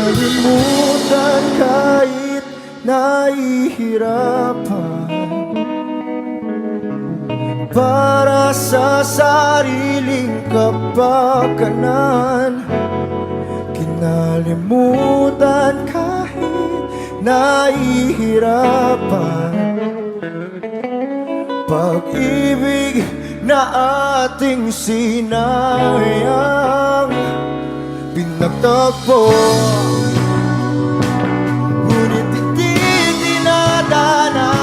Kinalimutan kahit nahihirapan, para sa sariling kapakanan. Kinalimutan kahit nahihirapan, pag-ibig na ating sinayang. Pinagtagpo, ngunit hindi dinadana.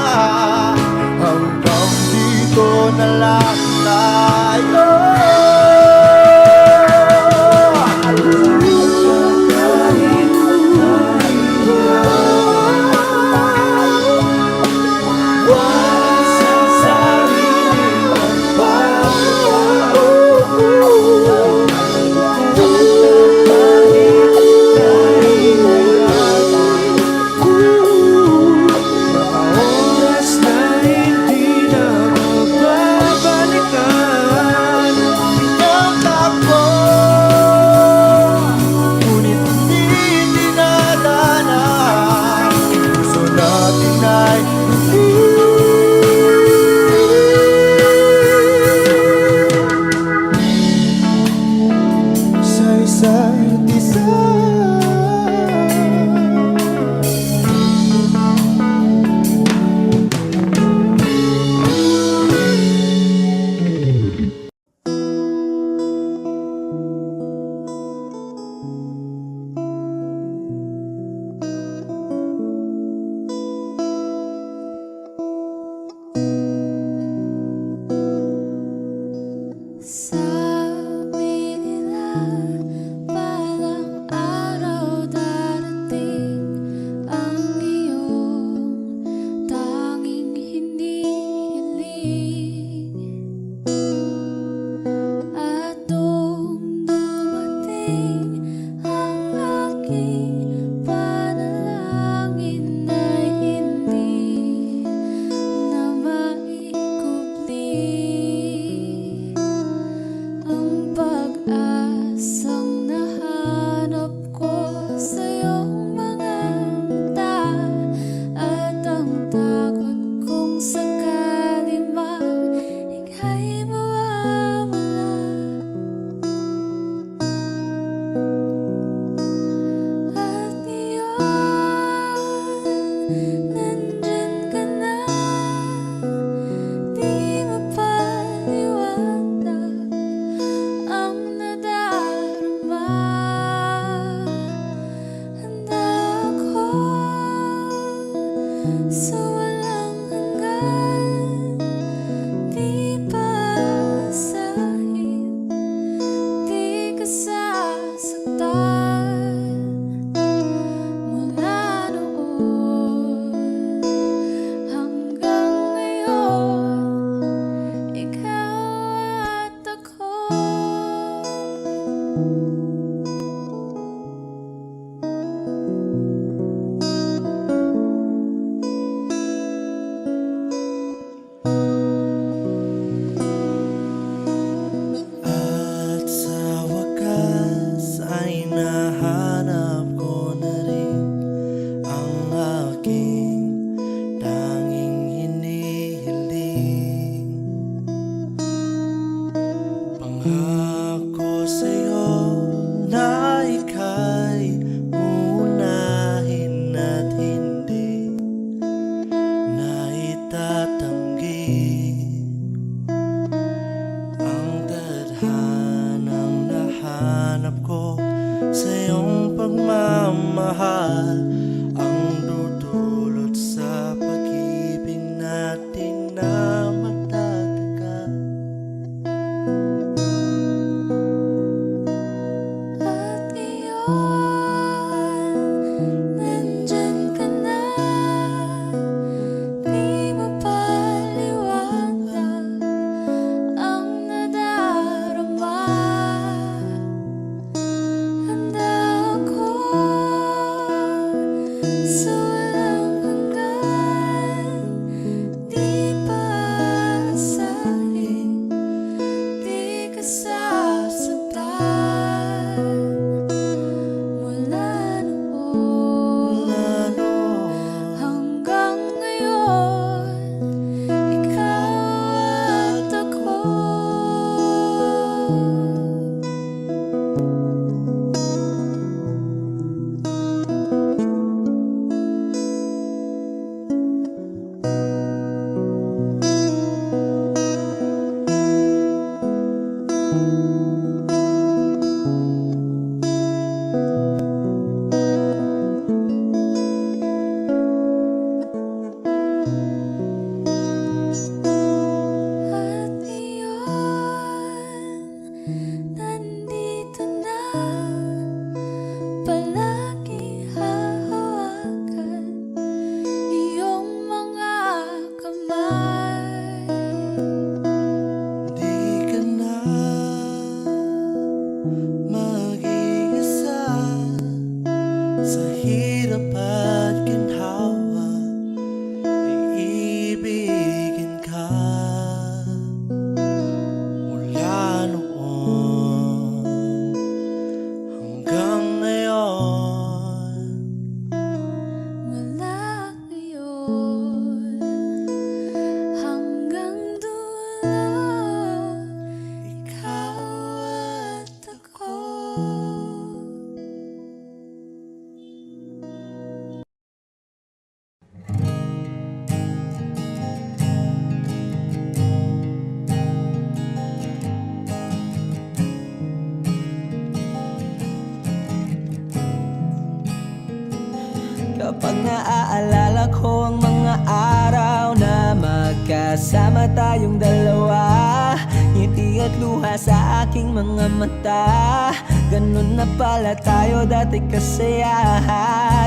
Hanggang dito na lang tayo. Oras na hindi na magbabalik. sa iyong mga mata at ang takot kung sakali mang ika'y mawawala. At ngayon, nandyan ka na, di mapaliwanag ang nadarama. Handa ako sa walang hanggan, di pasahin, di ka sasaktan. Mula noon hanggang ngayon, ikaw at ako. At sa wakas ay nahanap ko na rin ang aking tanging hinihiling. Pangako sa'yo na ika'y uunahin at hindi na itatanggi ang tadhanang nahanap ko sa iyong pagmamahal, ang dudulot sa pag-ibig natin na matatagal. At ngayon, nandyan ka na, di mapaliwanag ang nadarama. Handa ako sa walang hanggan, di pasahin, di ka sasaktan. Mula noon hanggang ngayon, ikaw at ako. At ngayon, nandito na, palagi hahawakan iyong mga kamay. Di ka na mag-iisa sa hirap at ginhawa, iibigin ka. Mula noon hanggang ngayon, Mula ngayon hanggang dulo, ikaw at ako. Kapag naaalala ko ang mga araw na magkasama tayong dalawa, ngiti at luha sa aking mga mata. Ganun na pala tayo dati kasaya,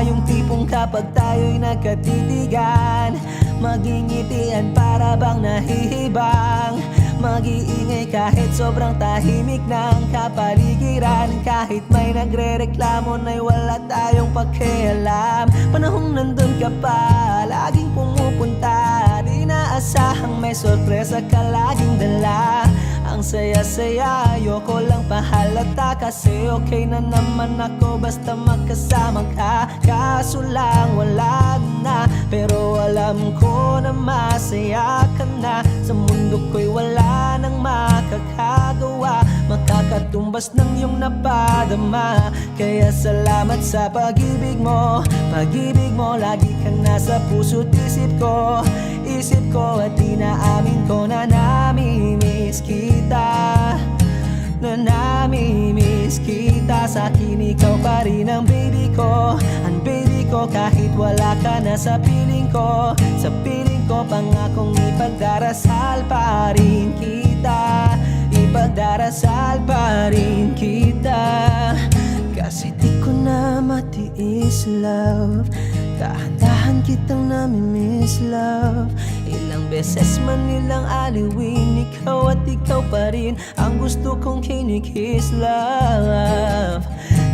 yung tipong kapag tayo'y nagkatitigan, magingitian para bang nahihibang. Mag-iingay kahit sobrang tahimik ng kapaligiran, kahit may nagre-reklamo na'y wala tayong pakialam. Panahong nandun ka pa, laging pumupunta, di naasahang may sorpresa ka laging dala. Ang Ang saya-saya, ayoko lang pahalata kasi okay na naman ako basta magkasama ka. Kaso lang wala na, pero alam ko na masaya ka na. Sa mundo ko'y wala nang makakagawa, makakatumbas ng iyong napadama. Kaya salamat sa pag-ibig mo, pag-ibig mo. Lagi kang nasa puso't isip ko, isip ko. At inaamin ko na namimiss kita, na namimiss kita. Sa'kin ikaw pa rin ang baby ko, ang baby ko. Kahit wala ka na sa piling ko, sa piling ko. Pangakong ipagdarasal pa rin kita, ipagdarasal pa rin kita. Kasi di ko na matiis, love. Dahan-dahan kitang namimiss, love. Ilang beses man nilang aliwin, ikaw at ikaw pa rin ang gusto kong kinikiss, love.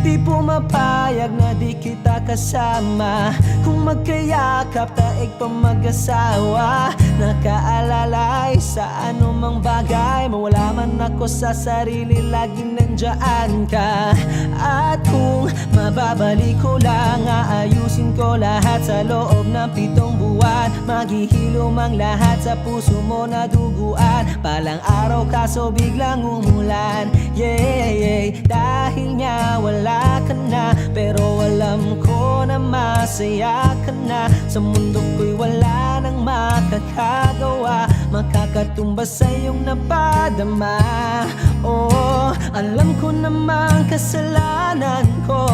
Di pumapayag na di kita kasama, kung magkayakap taig pa mag-asawa. Nakaalalay sa anumang bagay, mawala man ako sa sarili, laging nandyan ka. At kung mababalik ko lang, aayusin ko lahat sa loob ng 7 buwan. Maghihilom ang lahat sa puso mo na duguan. Palang araw kaso biglang umulan, yeah, yeah. Dahil nga wala ka na, pero alam ko na masaya ka na. Sa mundo ko'y wala nang makakagawa, makakatumbas sa iyong napadama. Oh, alam ko namang kasalanan ko,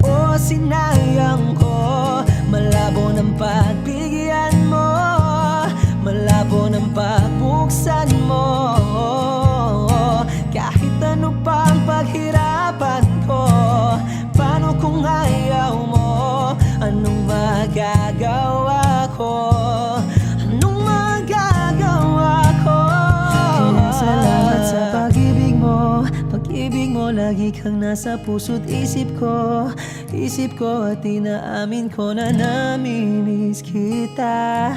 oh, sinayang ko. Malabo ng pagbigyan mo, malabo ng pagbuksan mo. Kahit ano pang paghirapan ko, paano kung ayaw mo? Anong magagawa ko? Anong magagawa ko? Kaya salamat sa pag-ibig mo, pag-ibig mo. Lagi kang nasa puso't isip ko, isip ko. At inaamin ko na namimiss kita,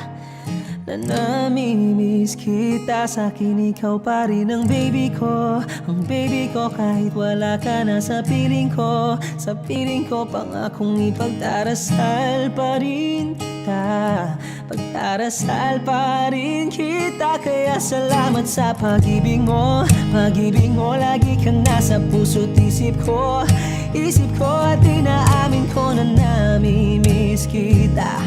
na namimiss kita. Sa'kin ikaw pa rin ang baby ko, ang baby ko. Kahit wala ka na sa piling ko, sa piling ko. Pangakong ipagdarasal pa rin kita, pagdarasal pa rin kita. Kaya salamat sa pag-ibig mo, pag-ibig mo. Lagi kang nasa puso't isip ko, isip ko. At inaamin ko na namimiss kita,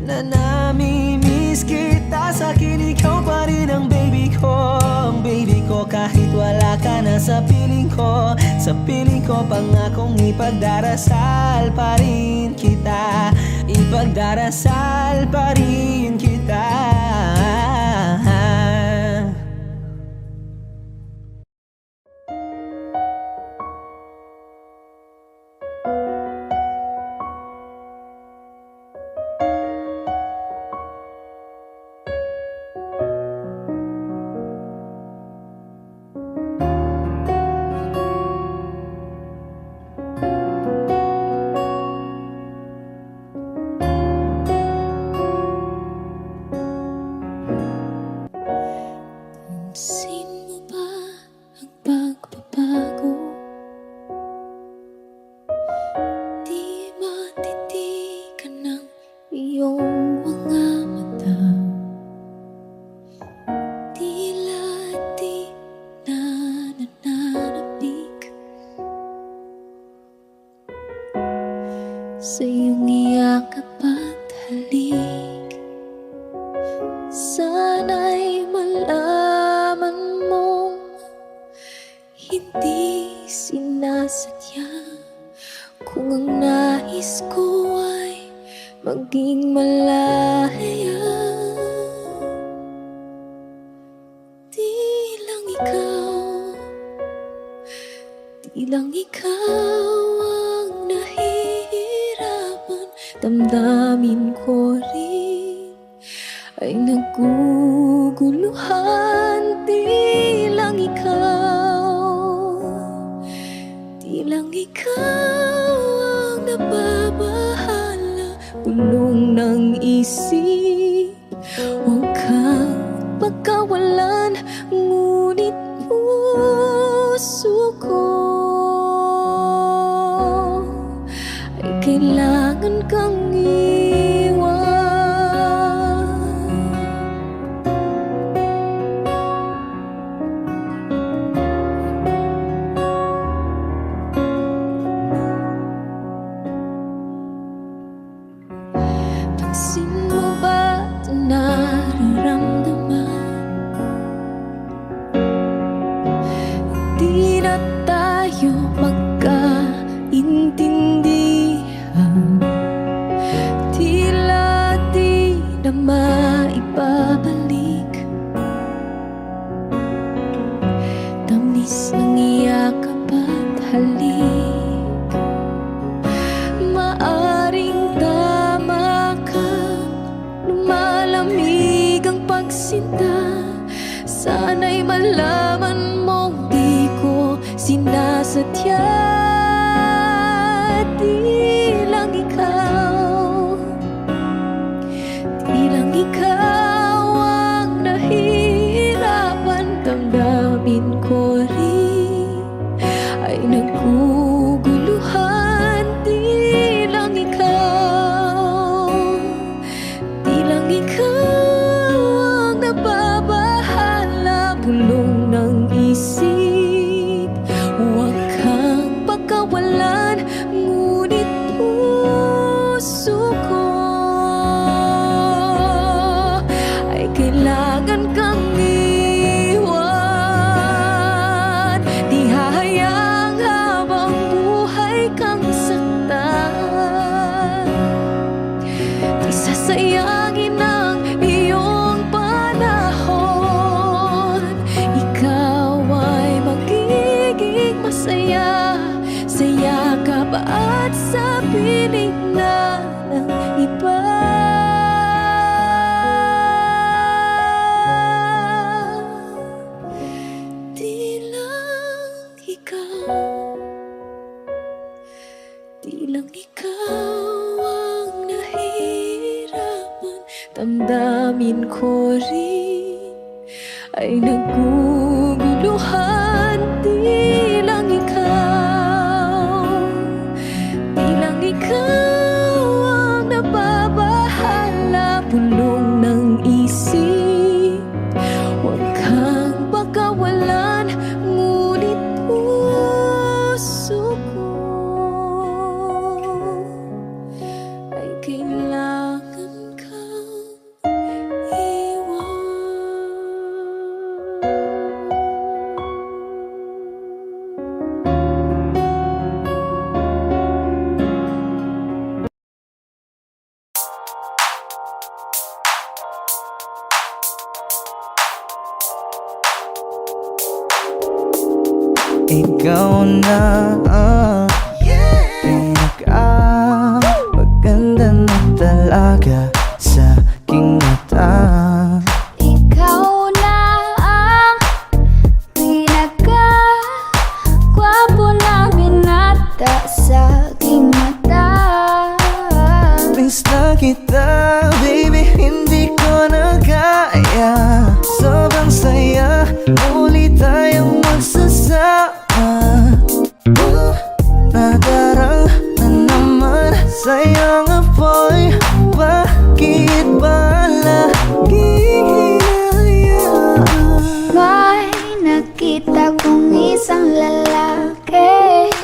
na namimiss kita. Sa'kin ikaw pa rin ang baby ko, ang baby ko. Kahit wala ka na sa piling ko, sa piling ko. Pangakong ipagdarasal pa rin kita, ipagdarasal pa rin kita. Pansin mo ba ang pagbabago? Di matitikan ng iyong mga mata. Tila di na nananabik sa iyong iyakap at halik. Sana'y malaman mong hindi sinasadya, kung ang nais ko ay maging malaya. Di lang ikaw ang nahihirapan. Damdamin ko rin ay naguguluhan. Di lang ikaw ang nababahala. Bulong ng isip, huwag kang pagkawalan, ngunit kailangan kang iwan. Pansin mo ba ito nararamdaman? Di na tayo magkaintindihan, tila di na maibabalik tamis ng iyakap at halik. Maaring tama ka, lumalamig ang pagsinta. Sana'y malaman mong di ko sinasadya. Di lang ikaw, di lang ikaw ang nahihirapan. Damdamin ko rin ay naguguluhan. Di lang ikaw, di lang ikaw ang nababahala. Bulong ng isip, huwag kang pagkawalan. Ngunit puso ko ay kailangan kang iwan. Di hahayang habang buhay kang saktan. Di sasayangin ang iyong panahon. Ikaw ay magiging masaya sa yakap at sa piling na ng iba. Di lang ikaw, di lang ikaw ang nahihirapan. Damdamin ko rin ay naguguluhan. Di lang ikaw, di lang ikaw ang nababahala. Bulong ng isip, huwag kang pagkawalan. Ngunit puso ko ay kailangan kang iwan. Ikaw na maganda na talaga sa aking mata. Ikaw na ang pinaka-gwapo na binata sa aking mata. Miss na kita, baby, hindi ko na kaya. Sobrang saya, muli tayong magsasama. Nadarang na naman sa iyong apoy. Bakit ba laging hinahayaan? May nakita kong isang lalaki,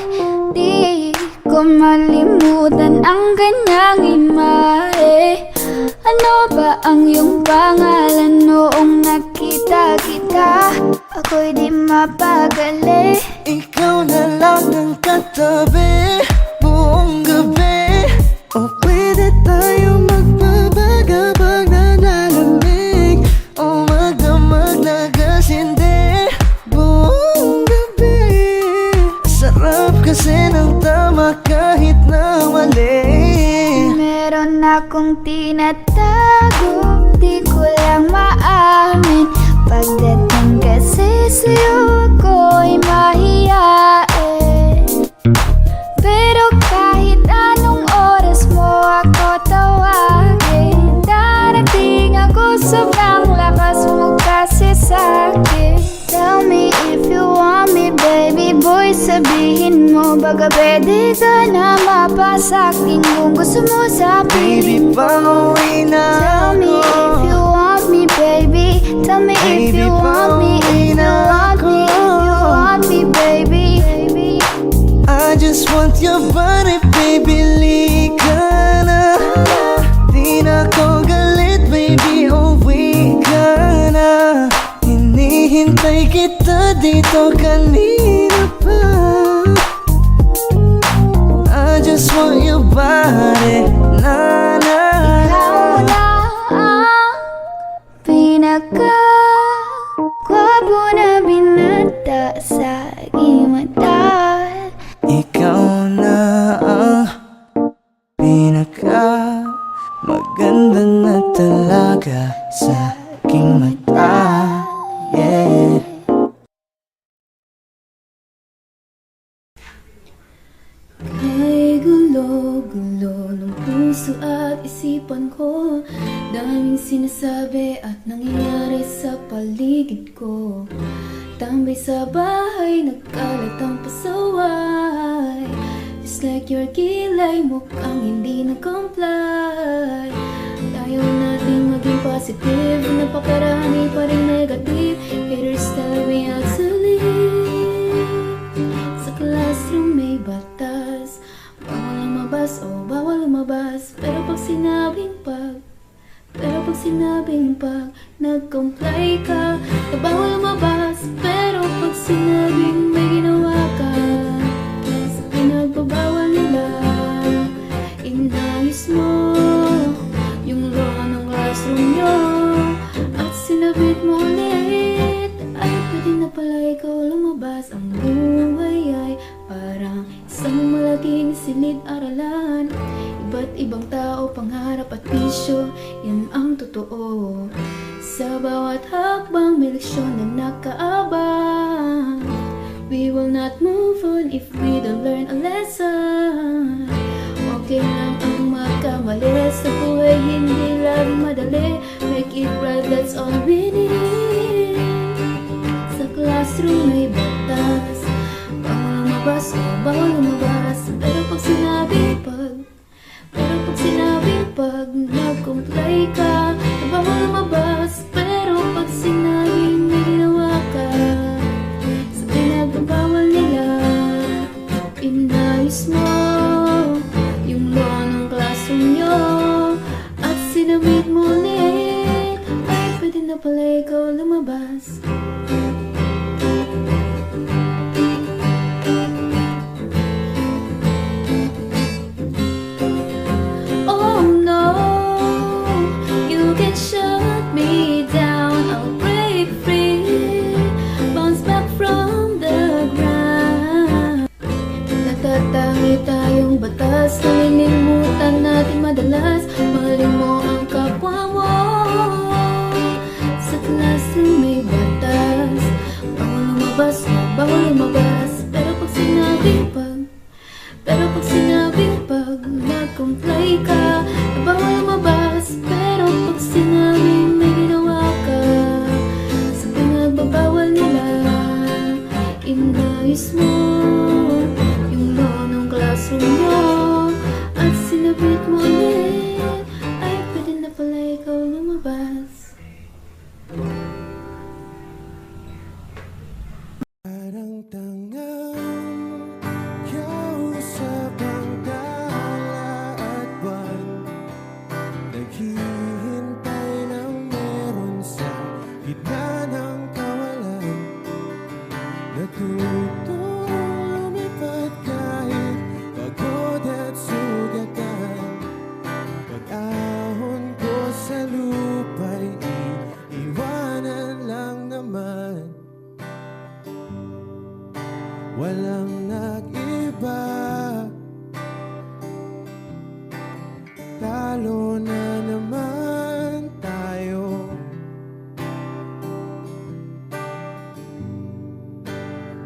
di ko malimutan ang kanyang imahe. Ano ba ang iyong pangalan? Noong nakita kita, ako'y di mapagali. Ikaw na lang ang katabi buong gabi. O pwede tayo magbabaga pag nanalamig, o magdamag na gasindi buong gabi. Sarap kasi ng tama kahit na mali. Meron akong tinatago, di ko lang maamin. Pagdating kasi sa'yo, ako'y mahiyain. Pero kahit anong oras mo ako tawagin, darating ako, sobrang lakas mo kasi sa'kin. Tell me if you want me, baby boy, sabihin mo, baga pwede ka na mapasok. sa aking kung gusto mo sabihin. Baby, pauwi na Tell me if you want me, baby. Tell me if Baby, you want me, if pauwi you na want me, if you want me, baby. I just want your body, baby, lika na. Di na ko galit, baby, uwi ka na. Hinihintay kita dito kanina pa. I just want your body, na na. Ikaw na ang pinaka-gwapo na binata sa aking mata. Ikaw na ang pinaka maganda na talaga sa aking mata. Yeah. Ay gulo-gulo ng puso at isipan ko. Daming sinasabi at nangyayari sa paligid ko. Tambay sa bahay, nagkalat ang pasaway. Just like your kilay, mukhang hindi nag-comply. Ayaw natin maging positive, napakarami pa rin negative. Haters tell me how to live. Sa classroom may batas, bawal lumabas, oh bawal lumabas. Pero pag sinabing pag nag-comply ka, na bawal lumabas. Pero pag sinabing may ginawa ka, sa pinagbabawal nila, inayos mo yung law ng classroom nyo at sinabit mo ulit. Ay pwede na pala ikaw lumabas. Ang buhay ay parang isang malaking silid-aralan. Iba't ibang tao, pangarap at bisyo, yan ang totoo. Sa bawat hakbang may leksyon na nakaabang. We will not move on if we don't learn a lesson. Okay lang ang magkamali, sa buhay hindi laging madali. Make it right, that's all we need. Sa classroom may batas, bawal lumabas, oh bawal lumabas. Pero pag sinabing pag nag-comply ka, na bawal lumabas. Pero pag sinabing may ginawa ka, sa pinagbabawal nila, inayos mo yung law ng classroom nyo at sinabit mo ulit. Ay pwede na pala ikaw lumabas. Oh no, you can shut me down, I'll break free, bounce back from the ground. Natatangi tayong batas, nalilimutan natin madalas. Mahalin mo ang kapwa mo. Sa classroom may batas, bawal lumabas, oh bawal lumabas. Pero pag sinabing pag nag-comply ka, na bawal lumabas. Pero pag sinabing may ginawa ka, sa pinagbabawal nila, inayos mo yung law ng classroom nyo at sinabit mo ulit. Ay pwede na pala ikaw lumabas. Parang tangang kausap ang tala at buwan, naghihintay ng meron sa gitna ng kawalan. Natutulong lumipad kahit pagod at sugatan. Pag-ahon ko sa lupa'y iiwanan lang naman. Walang nag-iba, talo na naman tayo.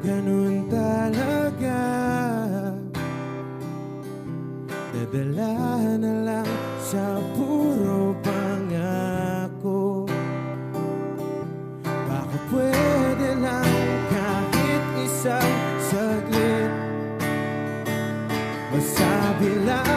Ganun talaga, nadala na lang sa puro pangako. Baka pwede lang kahit isang saglit, masabi lang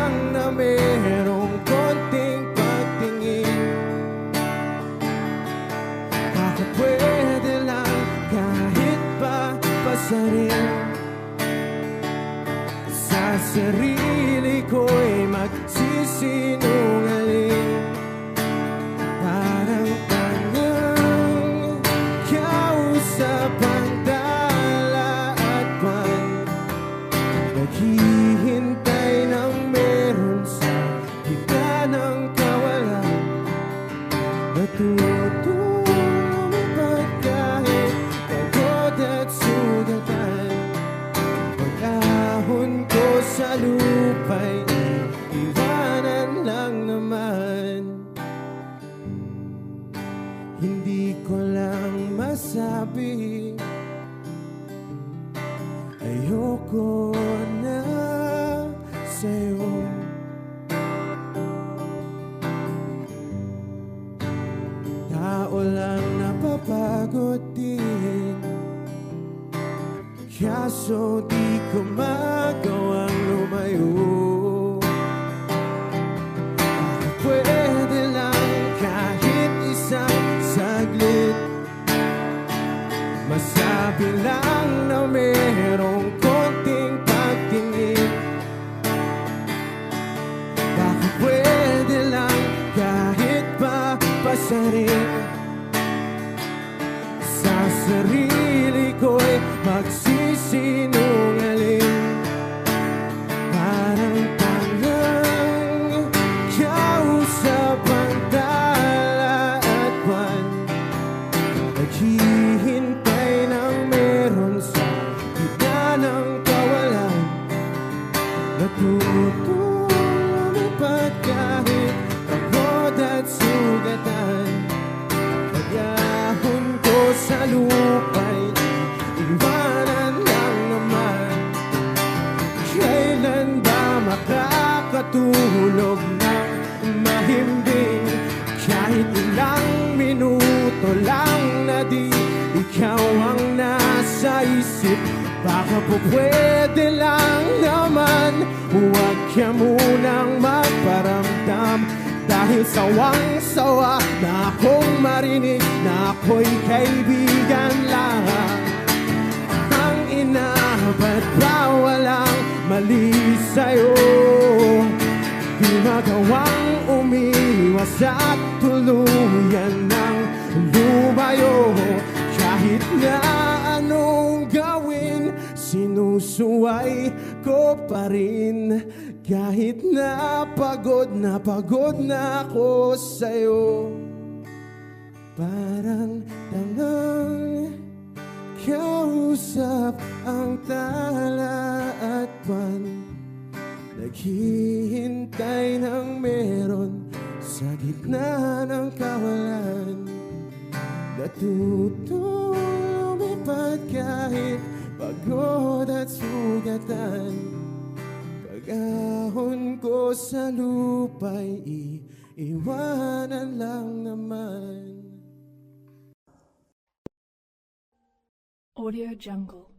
sarili ko'y magsisinungaling. Parang tangang kausap ang dala at buwan, naghihintay ng meron sa gitna ng kawalan. Natutulog kahit pagod at sugatan, pag-ahon ko sa lupa'y iwanan lang naman. Hindi ko lang masabi, ayoko na sa'yo. Tao lang napapagod din, kaso di ko magawang lumayo. Pwede lang kahit isang saglit, masabi lang na merong konting pagtingin. Bakit pwede lang kahit pa pasarin, sa sarili ko'y magsisinungaling. Parang tangang kausap ang dala at buwan, naghihintay ng meron sa gitna ng kawalan. Natutulog kahit pagod at sugatan, pag-ahon ko sa lupa'y iwanan lang naman. Kailan ba makakatulog ng mahimbing, kahit ilang minuto lang na di ikaw ang nasa isip? Baka po pwede lang naman, huwag ka munang magparamdam, dahil sawang-sawa na akong marinig na ako'y kaibigan lang. Ang ina, ba't ba walang mali sa'yo? Di magawang umiwas at tuluyan ng lumayo. Kahit na anong gawin, sinusuway ko pa rin. Kahit na pagod na ako sa'yo. Parang tangang kausap ang tala at buwan, naghihintay ng meron sa gitna ng kawalan. Natutulumipad kahit pagod at sugatan, pag-ahon ko sa lupa'y iiwanan lang naman. Audio Jungle.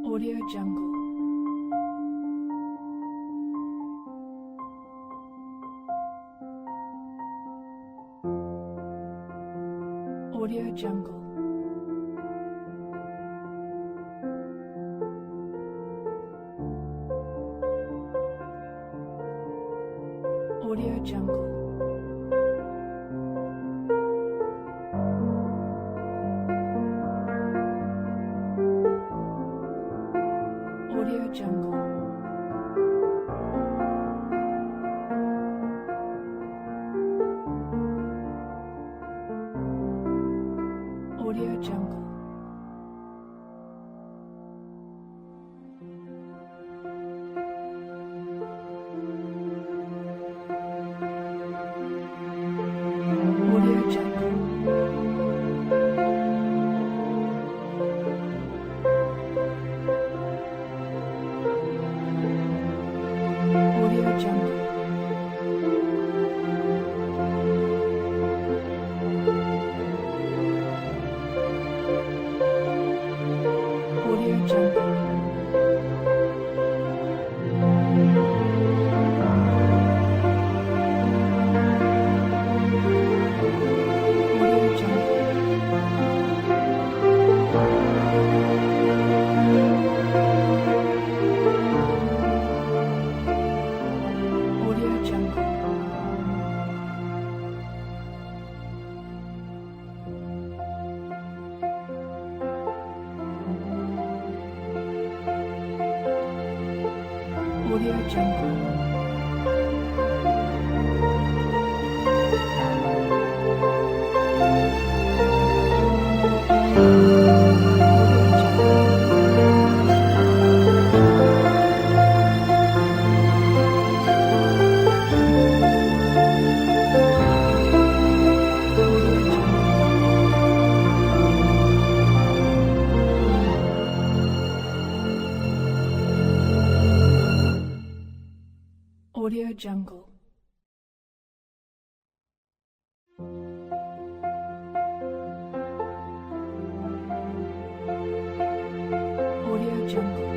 Audio Jungle. Audio Jungle. Audio Jungle. Audio Jungle. Audio Jungle. Audio Jungle. Audio Jungle. Audio Jungle. Audio Audio Jungle. Audio Jungle. Audio Jungle.